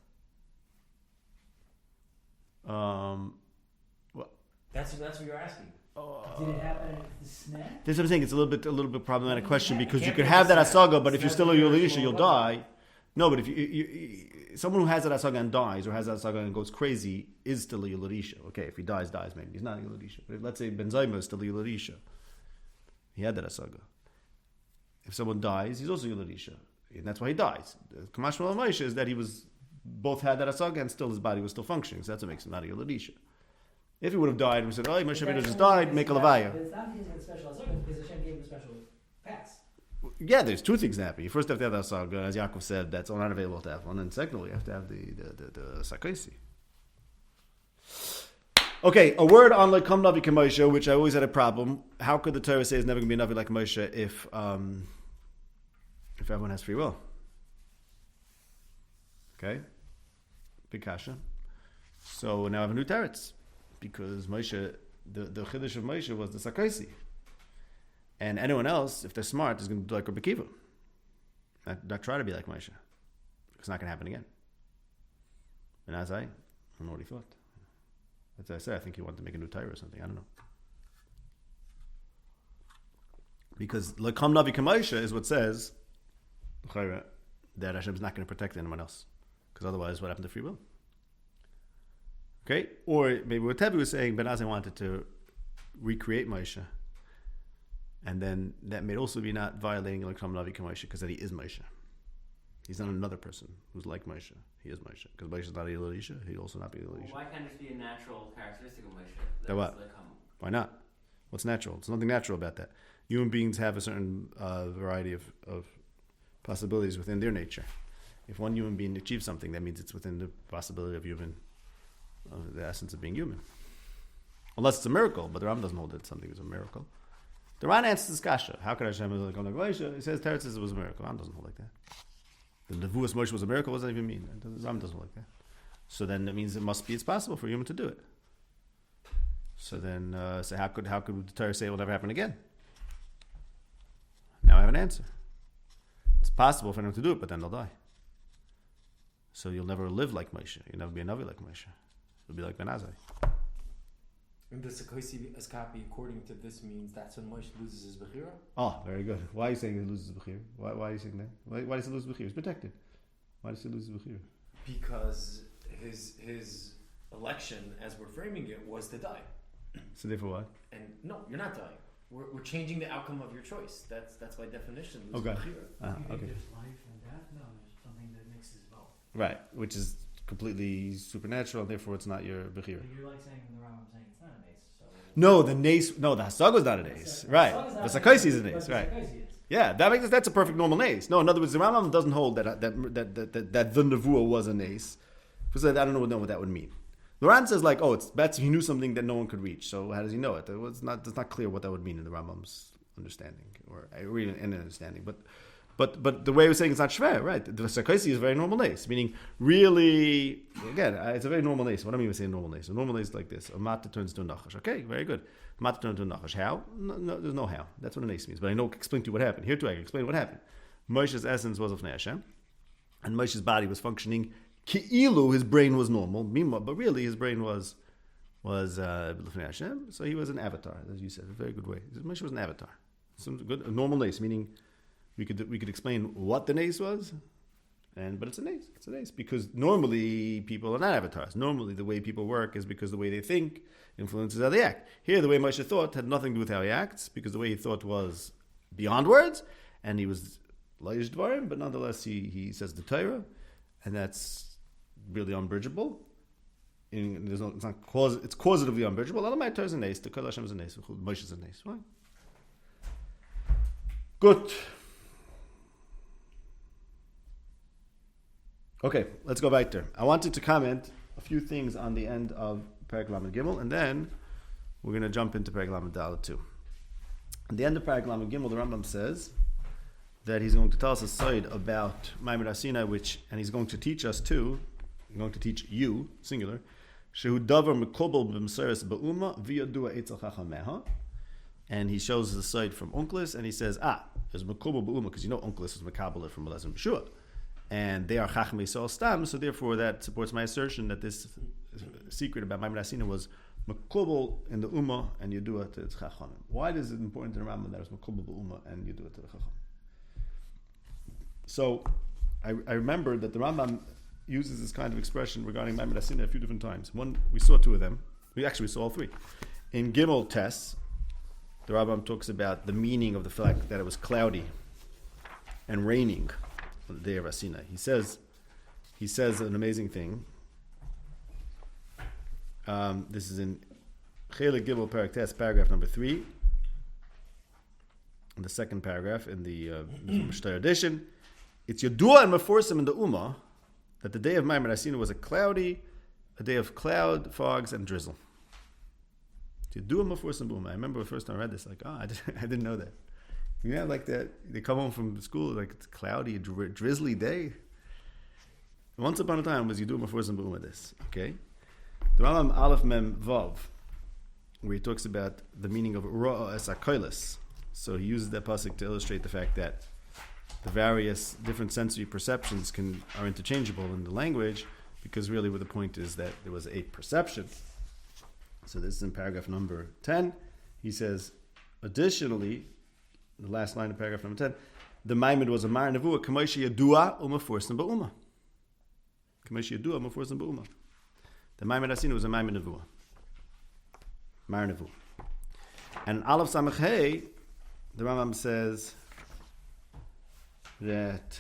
Well, that's what you're asking. Did it happen at the snap? That's what I'm saying. It's a little bit problematic question because you could have that Hasaga, but if you're still a Yuladisha, you'll die. No, but if you someone who has that Hasaga and dies, or has that Hasaga and goes crazy, is still a Yuladisha. Okay, if he dies, maybe. He's not a Yuladisha. But if, let's say Ben Zayma is still a Yuladisha. He had that Hasaga. If someone dies, he's also Yuladisha. And that's why he dies. The Kamash Malam Moshe is that he was both had that Hasaga and still his body was still functioning. So that's what makes him not a Yuladisha. If he would have died and we said, oh, Moshe Rabbeinu just died, make a Levaya. But it's not because of the special Hasaga, because Hashem gave him a special pass. Yeah, there's two things that happen. You first have to have the Hasaga, as Yaakov said, that's not available to have one. And secondly, you have to have the Sakaisi. Okay, a word on like Kam Navi Moshe, which I always had a problem. How could the Torah say it's never going to be a Navi like Moshe if everyone has free will? Okay, big kasha. So now I have a new teretz because Moshe, the chiddush of Moshe was the Sakaisi, and anyone else, if they're smart, is going to do like Rabbi Akiva, not try to be like Moshe. It's not going to happen again. And as I don't know what he thought. As I said, I think he wanted to make a new Torah or something. I don't know. Because Lekam Navi Moshe is what says that Hashem is not going to protect anyone else. Because otherwise, what happened to free will? Okay? Or maybe what Tebi was saying, Ben Azai wanted to recreate Moshe. And then that may also be not violating Lekam Navi Moshe because then he is Moshe. He's not another person who's like Moshe. He is Moshe. Because Moshe is not a Elisha, he'll also not be Elisha. Why can't this be a natural characteristic of Moshe? That what? Why not? What's natural? There's nothing natural about that. Human beings have a certain variety of possibilities within their nature. If one human being achieves something, that means it's within the possibility of the essence of being human. Unless it's a miracle, but the Ram doesn't hold that something is a miracle. The Ran answers this kasha. How could Hashem be like Moshe? He says Teretz says it was a miracle. Ram doesn't hold like that. The Nevuas Moshe was a miracle. What does that even mean? Ram doesn't hold like that. So then that means it's possible for a human to do it. So then, how could the Torah say it will never happen again? Now I have an answer. It's possible for them to do it, but then they'll die. So you'll never live like Moshe. You'll never be a Navi like Moshe. You'll be like Ben Azai. And the Sakoisi Eskapi, according to this, means that's when Moshe loses his Bechira? Oh, very good. Why are you saying he loses his Bechira? Why are you saying that? Why does he lose his Bechira? He's protected. Why does he lose his Bechira? Because his election, as we're framing it, was to die. So therefore what? And no, you're not dying. We're changing the outcome of your choice. That's by definition. Okay. Bechira. Okay. There's life and death? No, there's something that mixes both. Right, which is completely supernatural, and therefore it's not your Bechira. But you're like saying in the Rambam saying it's not an ace. So No, the Hasaga was not an ace. Right. The Sakaisi is an ace, right. Yeah, that's a perfect normal ace. No, in other words, the Rambam doesn't hold that the Nevuah was an ace. Because I don't know what that would mean. The Ran says that's he knew something that no one could reach. So how does he know it? It's not clear what that would mean in the Rambam's understanding or even in understanding. But the way we're saying it's not shver, right? The Sakaisi is a very normal ace, meaning really again it's a very normal ace. What do I mean by saying normal ace? A normal ace is like this: a mata turns to a nachash. Okay, very good. Mata turns to a nachash. How? No, there's no how. That's what an ace means. But I know explain to you what happened. Here too, I can explain what happened. Moshe's essence was of Hashem, and Moshe's body was functioning. Ki'ilu, his brain was normal, but really his brain was Hashem. So he was an avatar, as you said, a very good way. Moshe was an avatar. A normal ace, meaning we could explain what the ace was, but it's an ace. It's an ace because normally people are not avatars. Normally the way people work is because the way they think influences how they act. Here, the way Moshe thought had nothing to do with how he acts because the way he thought was beyond words, and he was Leish Dvarim, but nonetheless he says the Torah, and that's really unbridgeable. It's causatively unbridgeable. Elamai Torah is an ace. The Kol Hashem is an ace. Moshe is an ace. Right? Good. Okay, let's go back there. I wanted to comment a few things on the end of Perek Lamed Gimel, and then we're going to jump into Perek Lamed Dalet too. At the end of Perek Lamed Gimel, the Rambam says that he's going to tell us a side about Mount Sinai, and he's going to teach us too. He's going to teach you, singular, Shehu davar mekobel b'mseres ba'uma v'yadua etzel chachameha. And he shows the side from Unclus, and he says, there's mekobel ba'uma, because you know Unclus is mekabel from Elazar and Yeshua. And they are chachmei Yisrael stam, so therefore that supports my assertion that this secret about Mount Sinai was mekobel in the Ummah and Yadua to its chachamim. Why is it important to the Rambam that it's mekobel ba'uma and Yadua to the chachamim? So I remember that the Rambam uses this kind of expression regarding Mount Sinai a few different times. One, we saw two of them. We saw all three. In Gimel Tes, the Rambam talks about the meaning of the fact that it was cloudy and raining on the day of Sinai. He says an amazing thing. This is in Chelek Gimel Perek Tes, paragraph number 3, in the second paragraph in the Mishnah edition. It's Yadua and Meforsim in the Ummah that the day of Mount Sinai was a day of cloud, fogs, and drizzle. Yadua and Meforsim Ummah. I remember the first time I read this, I didn't know that. You know, like that, they come home from school, like it's a cloudy, drizzly day. Once upon a time was Yadua and Meforsim Ummah this, okay? The Rambam Aleph Mem Vav, where he talks about the meaning of Ra'ah es HaKoilis. So he uses that pasuk to illustrate the fact that the various different sensory perceptions are interchangeable in the language, because really what the point is that there was a perception. So this is in paragraph number 10. He says, additionally, the last line of paragraph number 10, the Maimid was a Mar Nevuah, Kamoshi Yadua U'Meforsim Ba'uma. Kamoshi Yadua U'Meforsim Ba'uma. The Maimid Sinai was a Maimid Nevuah. Mar Nevuah. And Aleph Samach Hey, the Rambam says that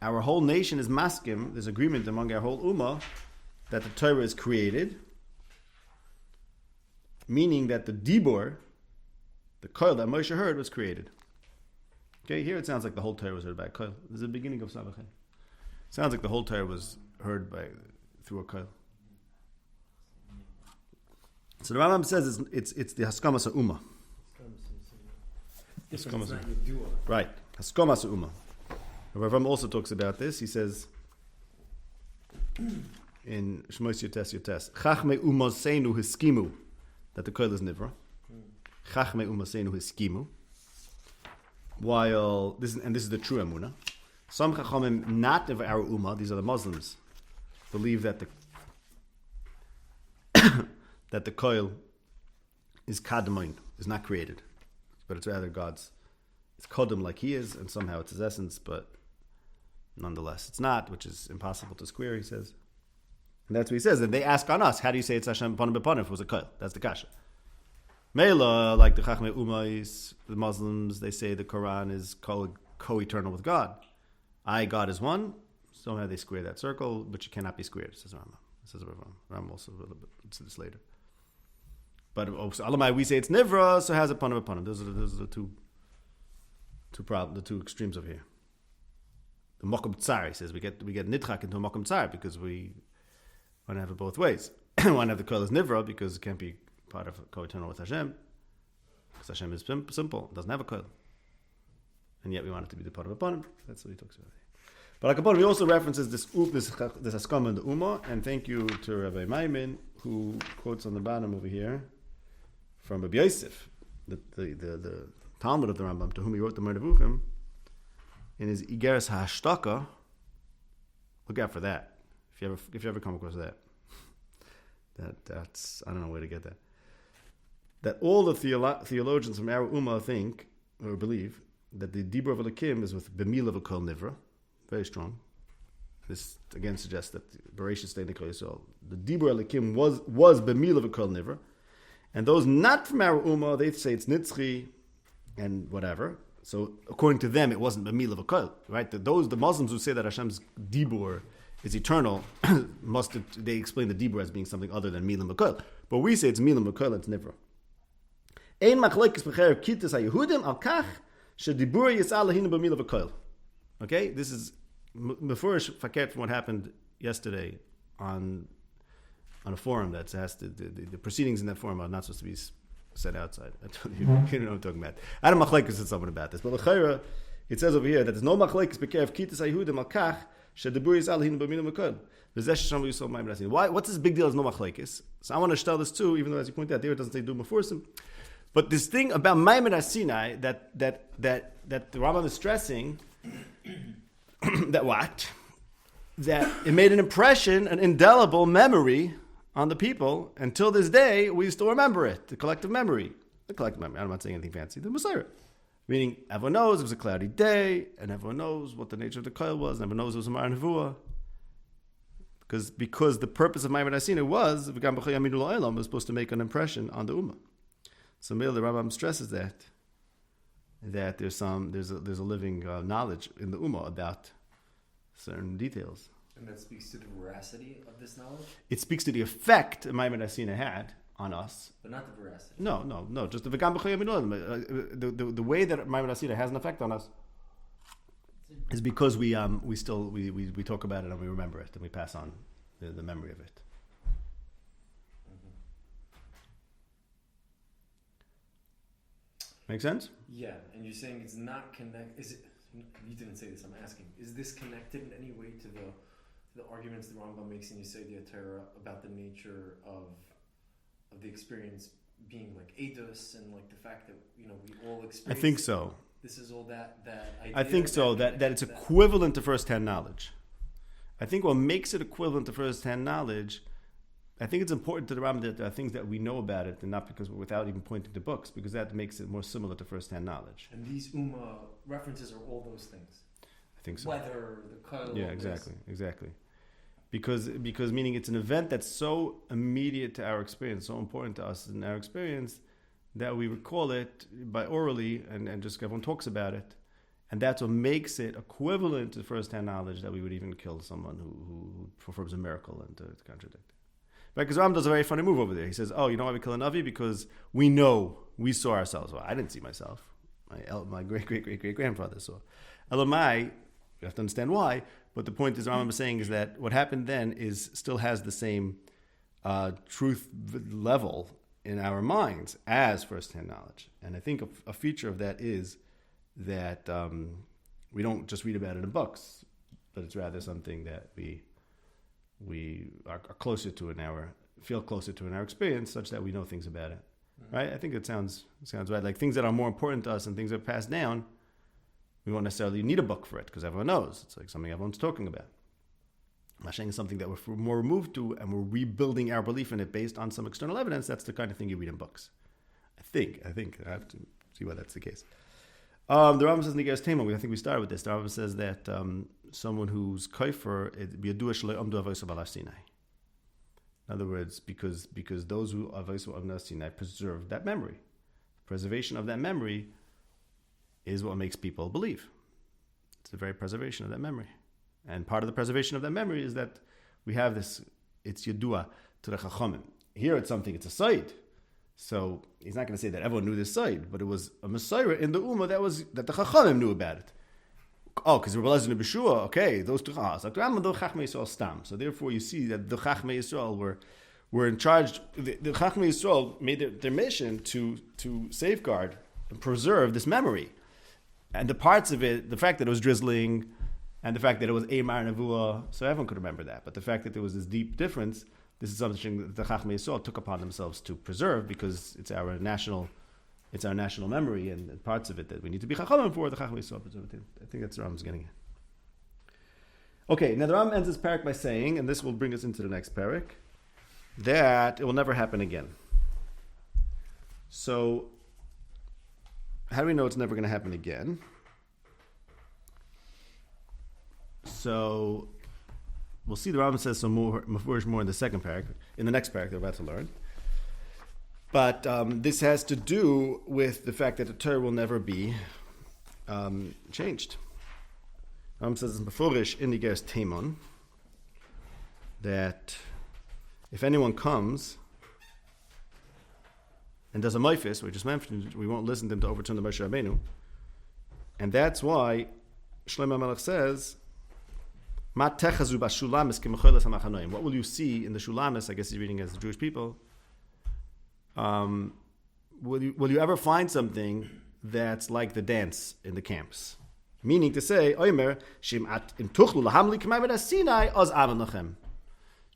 our whole nation is maskim, there's agreement among our whole ummah that the Torah is created, meaning that the Dibur, the Koil that Moshe heard, was created. Okay, here it sounds like the whole Torah was heard by a Koil. This is the beginning of Samachay. Sounds like the whole Torah was heard through a Koil. So the Rambam says it's the Haskamas Ummah. Right, Haskamas Ummah. The Rambam also talks about this. He says in Shmos Yotes, Chachmei Umaseinu Hiskimu, that the Koil is Nivra. Chachmei Umaseinu Hiskimu. While this is the true Emunah. Some Chachamim not of our Ummah, these are the Muslims, believe that the Koil is Kadmoin, is not created, but it's rather God's. It's Kodem like He is, and somehow it's His essence, but nonetheless it's not, which is impossible to square, he says. And that's what he says. And they ask on us, how do you say it's Hashem Panim B'Panim if it was a Koil? That's the Kasha. Mela, like the Chachmei Ummah, the Muslims, they say the Quran is co-eternal with God. God is one. Somehow they square that circle, but you cannot be squared, says Rambam. Says Rambam also a little bit into this later. But Alamai, we say it's Nivra, so has a Panim B'Panim. Those are the two extremes of here. The Mokum Tsar, he says, we get Nitchak into a Mokum Tsar because we want to have it both ways. We want to have the Koil as Nivra because it can't be part of co-eternal with Hashem, because Hashem is simple, it doesn't have a Koil. And yet we want it to be the part of a Panim. That's what he talks about here. But like he also references this Haskama in the Ummah, and thank you to Rabbi Maimin, who quotes on the bottom over here from Rabbi Yosef, the Talmud of the Rambam, to whom he wrote the Moreh Nevuchim, in his Igeres HaHashtaka. Look out for that. If you ever come across that. That's I don't know where to get that. That all the theologians from our Ummah think or believe that the Dibur of Elokim is with B'mila v'Kol Nivra, very strong. This again suggests that Bereshit Stei Nikol Yisrael, the Dibur Elokim was B'mila v'Kol Nivra, and those not from our Ummah, they say it's Nitzchi and whatever. So according to them, it wasn't B'mila v'Kol, right? The Muslims who say that Hashem's Dibur is eternal, they explain the Dibur as being something other than Milam V'Kol. But we say it's Milam V'Kol, it's Nivra. Ein machlekes b'cherev kitas haYehudim al kach shedibur yisal lahinu b'milam v'kol. Okay, this is mefurish fakert from what happened yesterday on a forum that has to, the proceedings in that forum are not supposed to be said outside. I told you, you don't know what I'm talking about. I don't machlekes with someone about this, but l'chayra, it says over here that there's no machlekes b'kerev kitas haYehudim al kach shedibur yisal hin b'minu mekol. Why? What's this big deal? There's no machlekes. So I want to tell this too, even though as you point out there it doesn't say do meforsim. But this thing about Mount Sinai that the Rambam is stressing that what? That it made an impression, an indelible memory on the people. Until this day, we still remember it. The collective memory. I'm not saying anything fancy. The Messiah. Meaning, everyone knows it was a cloudy day, and everyone knows what the nature of the koil was, and everyone knows it was a Mar Nevuah. Because the purpose of Mount Sinai was supposed to make an impression on the Ummah. So the Rambam stresses that there's a living knowledge in the Ummah about certain details. And that speaks to the veracity of this knowledge? It speaks to the effect Maimed Sinai had on us. But not the veracity. No. Just the way that Maimed Sinai has an effect on us is because we talk about it and we remember it and we pass on the memory of it. Make sense? Yeah, and you're saying it's not connected. Is it? You didn't say this. I'm asking. Is this connected in any way to the arguments the Rambam makes in Yesodei Torah about the nature of the experience being like edus and like the fact that we all experience? I think so. This is all that idea. I think so. That it's equivalent to first-hand knowledge. I think what makes it equivalent to first-hand knowledge. I think it's important to the Rambam that there are things that we know about it, and not because without even pointing to books, because that makes it more similar to first-hand knowledge. And these Ummah references are all those things. I think so. Weather, the color. Yeah, exactly. Because meaning it's an event that's so immediate to our experience, so important to us in our experience, that we recall it by orally, and just everyone talks about it, and that's what makes it equivalent to first-hand knowledge that we would even kill someone who performs a miracle and to contradict. Right, because Ram does a very funny move over there. He says, "Oh, you know why we kill a Navi? Because we saw ourselves. Well, I didn't see myself. My great-great-great-great-grandfather saw. Elamai, you have to understand why, but the point is, Ram is saying is that what happened then still has the same truth level in our minds as first-hand knowledge. And I think a feature of that is that we don't just read about it in books, but it's rather something that we are closer to feel closer to in our experience, such that we know things about it. Mm-hmm. Right? I think it sounds right. Like things that are more important to us and things that are passed down, we won't necessarily need a book for it because everyone knows. It's like something everyone's talking about. Mashing is something that we're more removed to, and we're rebuilding our belief in it based on some external evidence. That's the kind of thing you read in books. I think I have to see why that's the case. The Rambam says in the Geras Tema, I think we started with this. The Rambam says that someone who's kaifer, it be a duah shalei amdu Voice of Hashem. In other words, because those who are Voice of Hashem preserve that memory. Preservation of that memory is what makes people believe. It's the very preservation of that memory. And part of the preservation of that memory is that we have this, it's yedua to the chachamim. Here it's something, it's a side. So he's not going to say that everyone knew this side, but it was a Messiah in the Ummah that the chachamim knew about it. Oh, because Rabbi Elazar and Beshua, okay, those two chachmei. So therefore you see that the chachmei Yisrael were in charge, the chachmei Yisrael made their mission to safeguard and preserve this memory. And the parts of it, the fact that it was drizzling, and the fact that it was Mar Nevuah, so everyone could remember that. But the fact that there was this deep difference, this is something that the Chachmei Yisrael took upon themselves to preserve because it's our national memory and parts of it that we need to be Chachamim for. The Chachmei Yisrael preserved it. I think that's what Ram's getting at. Okay, now the Ram ends this parak by saying, and this will bring us into the next parak, that it will never happen again. So, how do we know it's never going to happen again? So we'll see the Rambam says some more in the second parak, in the next parak they're about to learn. But this has to do with the fact that the Torah will never be changed. Rambam says in Mefurish in the Geras Tema that if anyone comes and does a meifis, we just mentioned, we won't listen to him to overturn the Moshe Rabbeinu, and that's why Shlomo Melech says, what will you see in the Shulamis? I guess he's reading as the Jewish people. Will you ever find something that's like the dance in the camps? Meaning to say, Omer,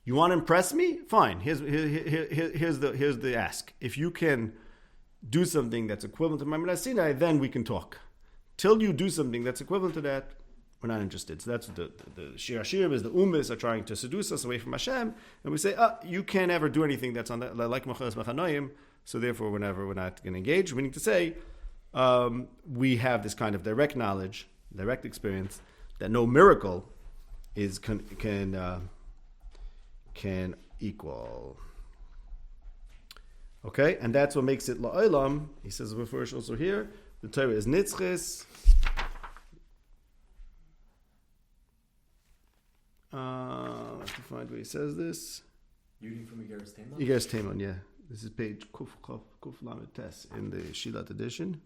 you want to impress me? Fine. Here's the ask. If you can do something that's equivalent to Ma'amad Sinai, then we can talk. Till you do something that's equivalent to that, we're not interested. So that's the Shir Hashirim is the Umis are trying to seduce us away from Hashem, and we say, you can't ever do anything that's on that like Machas Machanoim, so therefore we're not going to engage. Meaning to say, we have this kind of direct knowledge, direct experience that no miracle is can equal. Okay, and that's what makes it la'olam. He says first also here, the Torah is nitzchis. I have to find where he says this. You reading from Igeres Teman? Igeres Teman, yeah. This is page Kuf Lamed Tes in the Shilat edition.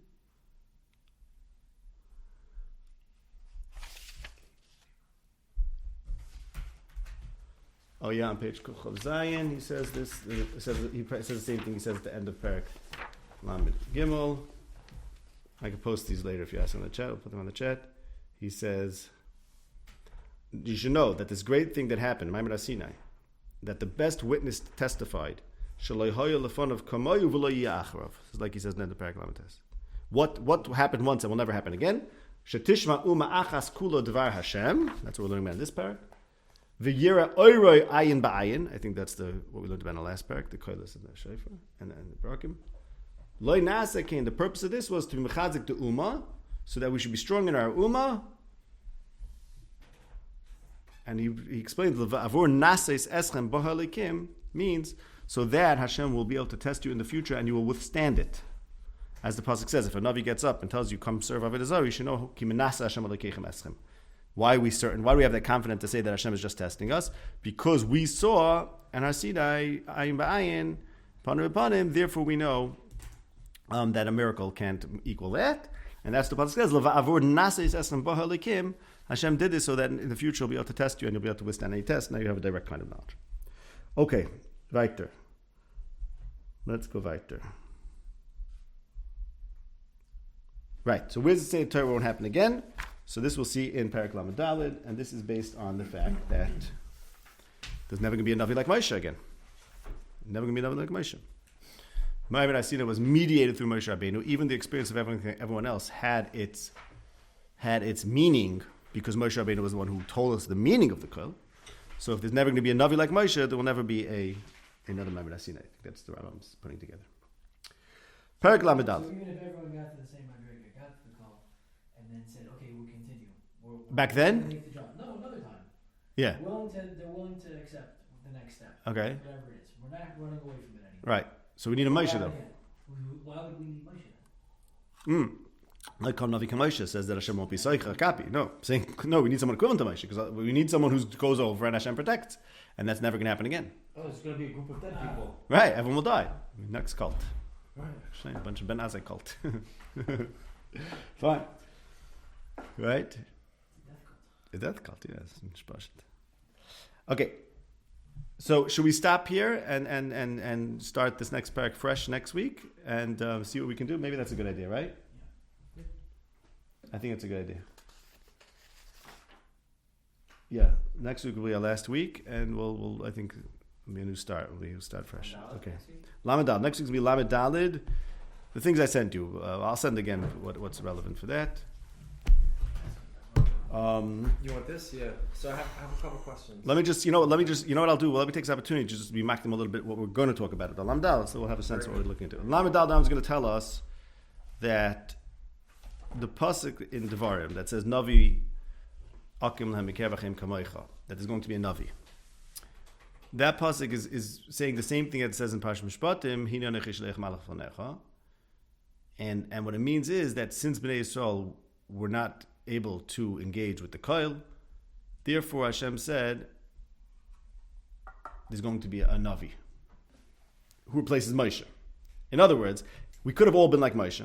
Oh yeah, on page Kuf Chav Zayin, he says this. He says the same thing he says at the end of Perek Lamed Gimel. I can post these later if you ask in the chat. I'll put them on the chat. He says, you should know that this great thing that happened, Ma'amad Sinai, that the best witness testified, it's like he says in the Perek Lamed Tes. What happened once and will never happen again? Shetishma uma achas kulo dvar Hashem. That's what we're learning about in this parak. V'yira oiroi ayin ba'ayin. I think that's what we learned about in the last parak, the koilas and the shofar and the brakim. Loi nasekin. The purpose of this was to be mechazik the ummah, so that we should be strong in our ummah. And he explains avur naseis eschem b'halikim means so that Hashem will be able to test you in the future and you will withstand it. As the pasuk says, if a navi gets up and tells you, "Come serve Avodah Zarah," you should know ki menasa Hashem alikeichem eschem. Why are we certain? Why do we have that confidence to say that Hashem is just testing us? Because we saw and Har Sinai ayin ba'ayin, panim b'panim. Therefore, we know that a miracle can't equal that. And that's the pasuk says, "Avur naseis eschem b'halikim." Hashem did this so that in the future He'll be able to test you and you'll be able to withstand any test. Now you have a direct kind of knowledge. Okay, weiter. Let's go weiter. Right, so where's it say Torah won't happen again? So this we'll see in Perek Lamed Daled, and this is based on the fact that there's never going to be a Navi like Moshe again. Never going to be a Navi like Moshe. Ma'amad Sinai was mediated through Moshe Rabbeinu. Even the experience of everyone else had its meaning because Moshe Rabbeinu was the one who told us the meaning of the Kol. So if there's never going to be a Navi like Moshe, there will never be another Ma'amad Sinai. I think that's the Rambam's putting together. Perek Lamed Daled. So even if everyone got to the same Madriga, got to the call, and then said, "Okay, we'll continue." We're Back then? Make the jump. No, another time. Yeah. They're willing to accept the next step. Okay. Whatever it is, we're not running away from it anymore. Right. So we need a Moshe though. Why would we need Moshe then? Like Navi Moshe says that Hashem won't be Seicha Kapi. No, saying no, we need someone equivalent to Moshe because we need someone who goes over and Hashem protects, and that's never going to happen again. Oh, it's going to be a group of dead people. Right, everyone will die. Next cult. Right. Actually, a bunch of Ben Azai cult. Fine. Right? A death cult, yes. Okay. So should we stop here and start this next parak fresh next week and see what we can do? Maybe that's a good idea, right? Yeah. I think it's a good idea. Yeah. Next week will be our last week, and we'll I think it'll be a new start. We'll start fresh. Okay. Lamed Daled. Next week's will be Lamed Daled. The things I sent you. I'll send again what's relevant for that. You want this? Yeah. So I have a couple questions. Let me just, you know what I'll do? Well, let me take this opportunity to just be marking them a little bit what we're going to talk about at the Lamed Daled, so we'll have a sense of what we're looking into. Lamed Daled is going to tell us that the pasuk in Devarim that says Navi Akim Lahem Mikevachim Kamoicha, that there's going to be a Navi. That pasuk is saying the same thing that it says in Parshas Mishpatim, Hine Anechi Shleich Malach Fanecha. And what it means is that since Bnei Yisrael were not able to engage with the Koil, therefore Hashem said there's going to be a Navi who replaces Moshe. In other words, we could have all been like Moshe,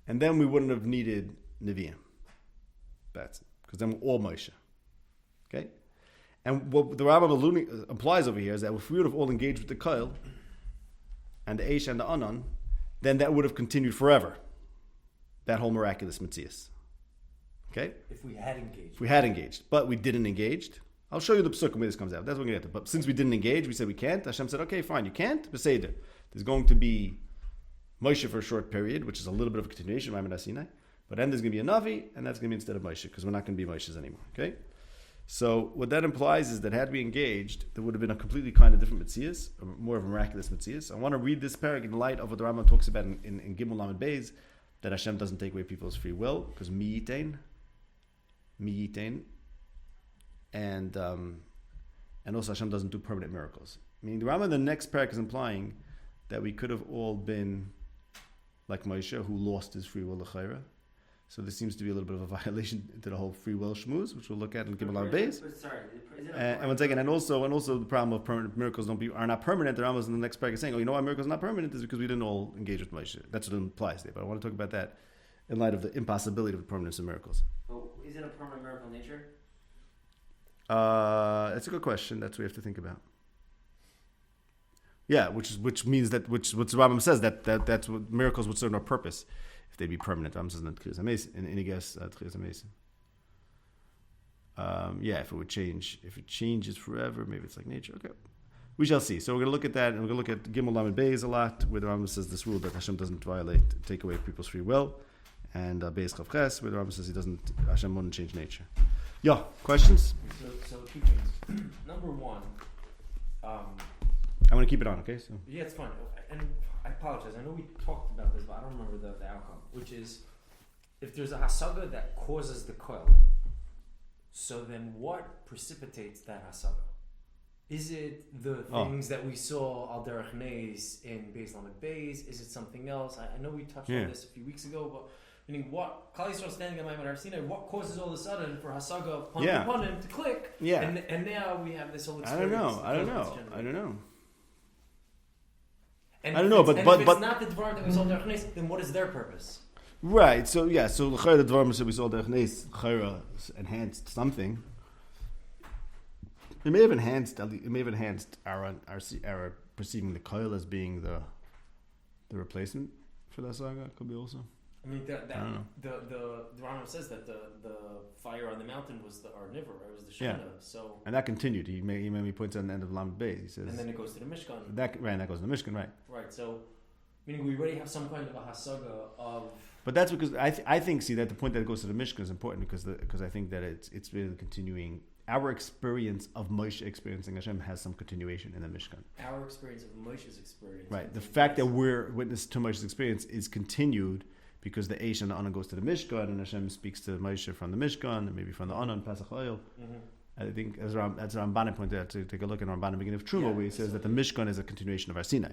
and then we wouldn't have needed Nevi'im. That's because then we're all Moshe. Okay? And what the Rambam implies over here is that if we would have all engaged with the Koil and the Eish and the Anan, then that would have continued forever. That whole miraculous Metzias. Okay? If we had engaged. If we had engaged. But we didn't engage. I'll show you the psukim where this comes out. That's what we're going to get to. But since we didn't engage, we said we can't. Hashem said, okay, fine, you can't. Beseder. There's going to be Moshe for a short period, which is a little bit of a continuation of Mount Sinai. But then there's going to be a Navi, and that's going to be instead of Moshe, because we're not going to be Moshe's anymore. Okay? So what that implies is that had we engaged, there would have been a completely kind of different Metzias, more of a miraculous Metzias. I want to read this parak in light of what the Rambam talks about in Gimel Lamed Beis, that Hashem doesn't take away people's free will, because mi yitain, and also Hashem doesn't do permanent miracles. Meaning the Rambam in the next parak is implying that we could have all been like Moshe, who lost his free will l'chayra. So this seems to be a little bit of a violation to the whole free will shmuz, which we'll look at in Gimel Lamed Beis. And once again, and also the problem of permanent miracles are not permanent. The Rambam in the next parak is saying, oh, you know why miracles are not permanent is because we didn't all engage with Moshe. That's what it implies there. But I want to talk about that in light of the impossibility of the permanence of miracles. Well, is it a permanent miracle in nature? That's a good question. That's what we have to think about. Yeah, which means that what the Rambam says that's what miracles would serve no purpose if they'd be permanent. Rambam says not in any guess yeah, if it changes forever, maybe it's like nature. Okay, we shall see. So we're going to look at that, and we're going to look at Gimel Lamed Beis a lot, where the Rambam says this rule that Hashem doesn't take away people's free will, and Beis Chav Ches, where the Rambam says Hashem wouldn't change nature. Yeah, questions? So 2 things. Number one, I'm going to keep it on, okay? So. Yeah, it's fine. And I apologize. I know we talked about this, but I don't remember the outcome, which is if there's a hasaga that causes the koil, so then what precipitates that hasaga? Is it the things that we saw al derech neis in Beis Lamed Beis? Is it something else? I know we touched on this a few weeks ago, but meaning what Klal Yisrael standing at Mount Sinai, what causes all of a sudden for hasaga upon him to click? Yeah. And now we have this whole experience. I don't know. And I don't know, but but if it's not the dvar that we saw derech neis, then what is their purpose? Right. So yeah. So the dvar that we saw derech neis, chayra enhanced something. It may have enhanced our perceiving the koil as being the replacement for that saga. Could be also. I mean, the Rambam says that the fire on the mountain was the Arniver, it was the Shana. So and that continued. He points out at the end of Lamed Beis. He says, and then it goes to the Mishkan. That goes to the Mishkan, right? Right. So, meaning we already have some kind of a hasaga of. But that's because I think that the point that it goes to the Mishkan is important because I think that it's really continuing. Our experience of Moshe experiencing Hashem has some continuation in the Mishkan. Our experience of Moshe's experience. Right. The fact that we're witness to Moshe's experience is continued because the Eish and the Anan goes to the Mishkan and Hashem speaks to Moshe from the Mishkan and maybe from the Anan, Pesach Oil. Mm-hmm. I think as Ramban pointed out, to take a look at Ramban beginning of Truma, where he says that the Mishkan is a continuation of our Sinai.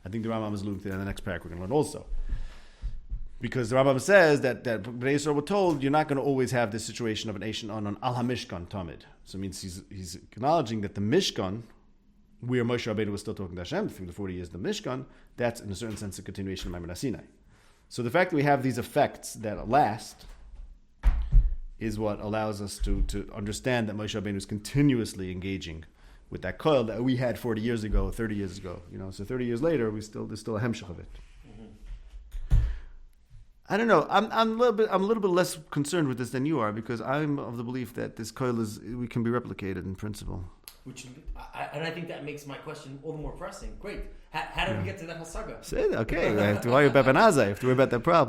I think the Rambam is alluding to that in the next paragraph we're going to learn also. Because the Rambam says that Bnei Yisrael were told you're not going to always have this situation of an Eish and Anan al HaMishkan Tamid. So it means he's acknowledging that the Mishkan, where Moshe Rabbeinu was still talking to Hashem through the 40 years of the Mishkan, that's in a certain sense a continuation of Mount Sinai. So the fact that we have these effects that last is what allows us to understand that Moshe Rabbeinu is continuously engaging with that koil that we had 40 years ago, 30 years ago. So 30 years later, there's still a hemshech of it. Mm-hmm. I don't know. I'm a little bit less concerned with this than you are because I'm of the belief that this koil can be replicated in principle. And I think that makes my question all the more pressing. Great. How did we get to that hasaga? Okay. I have to worry about Benazai. I have to worry about that problem.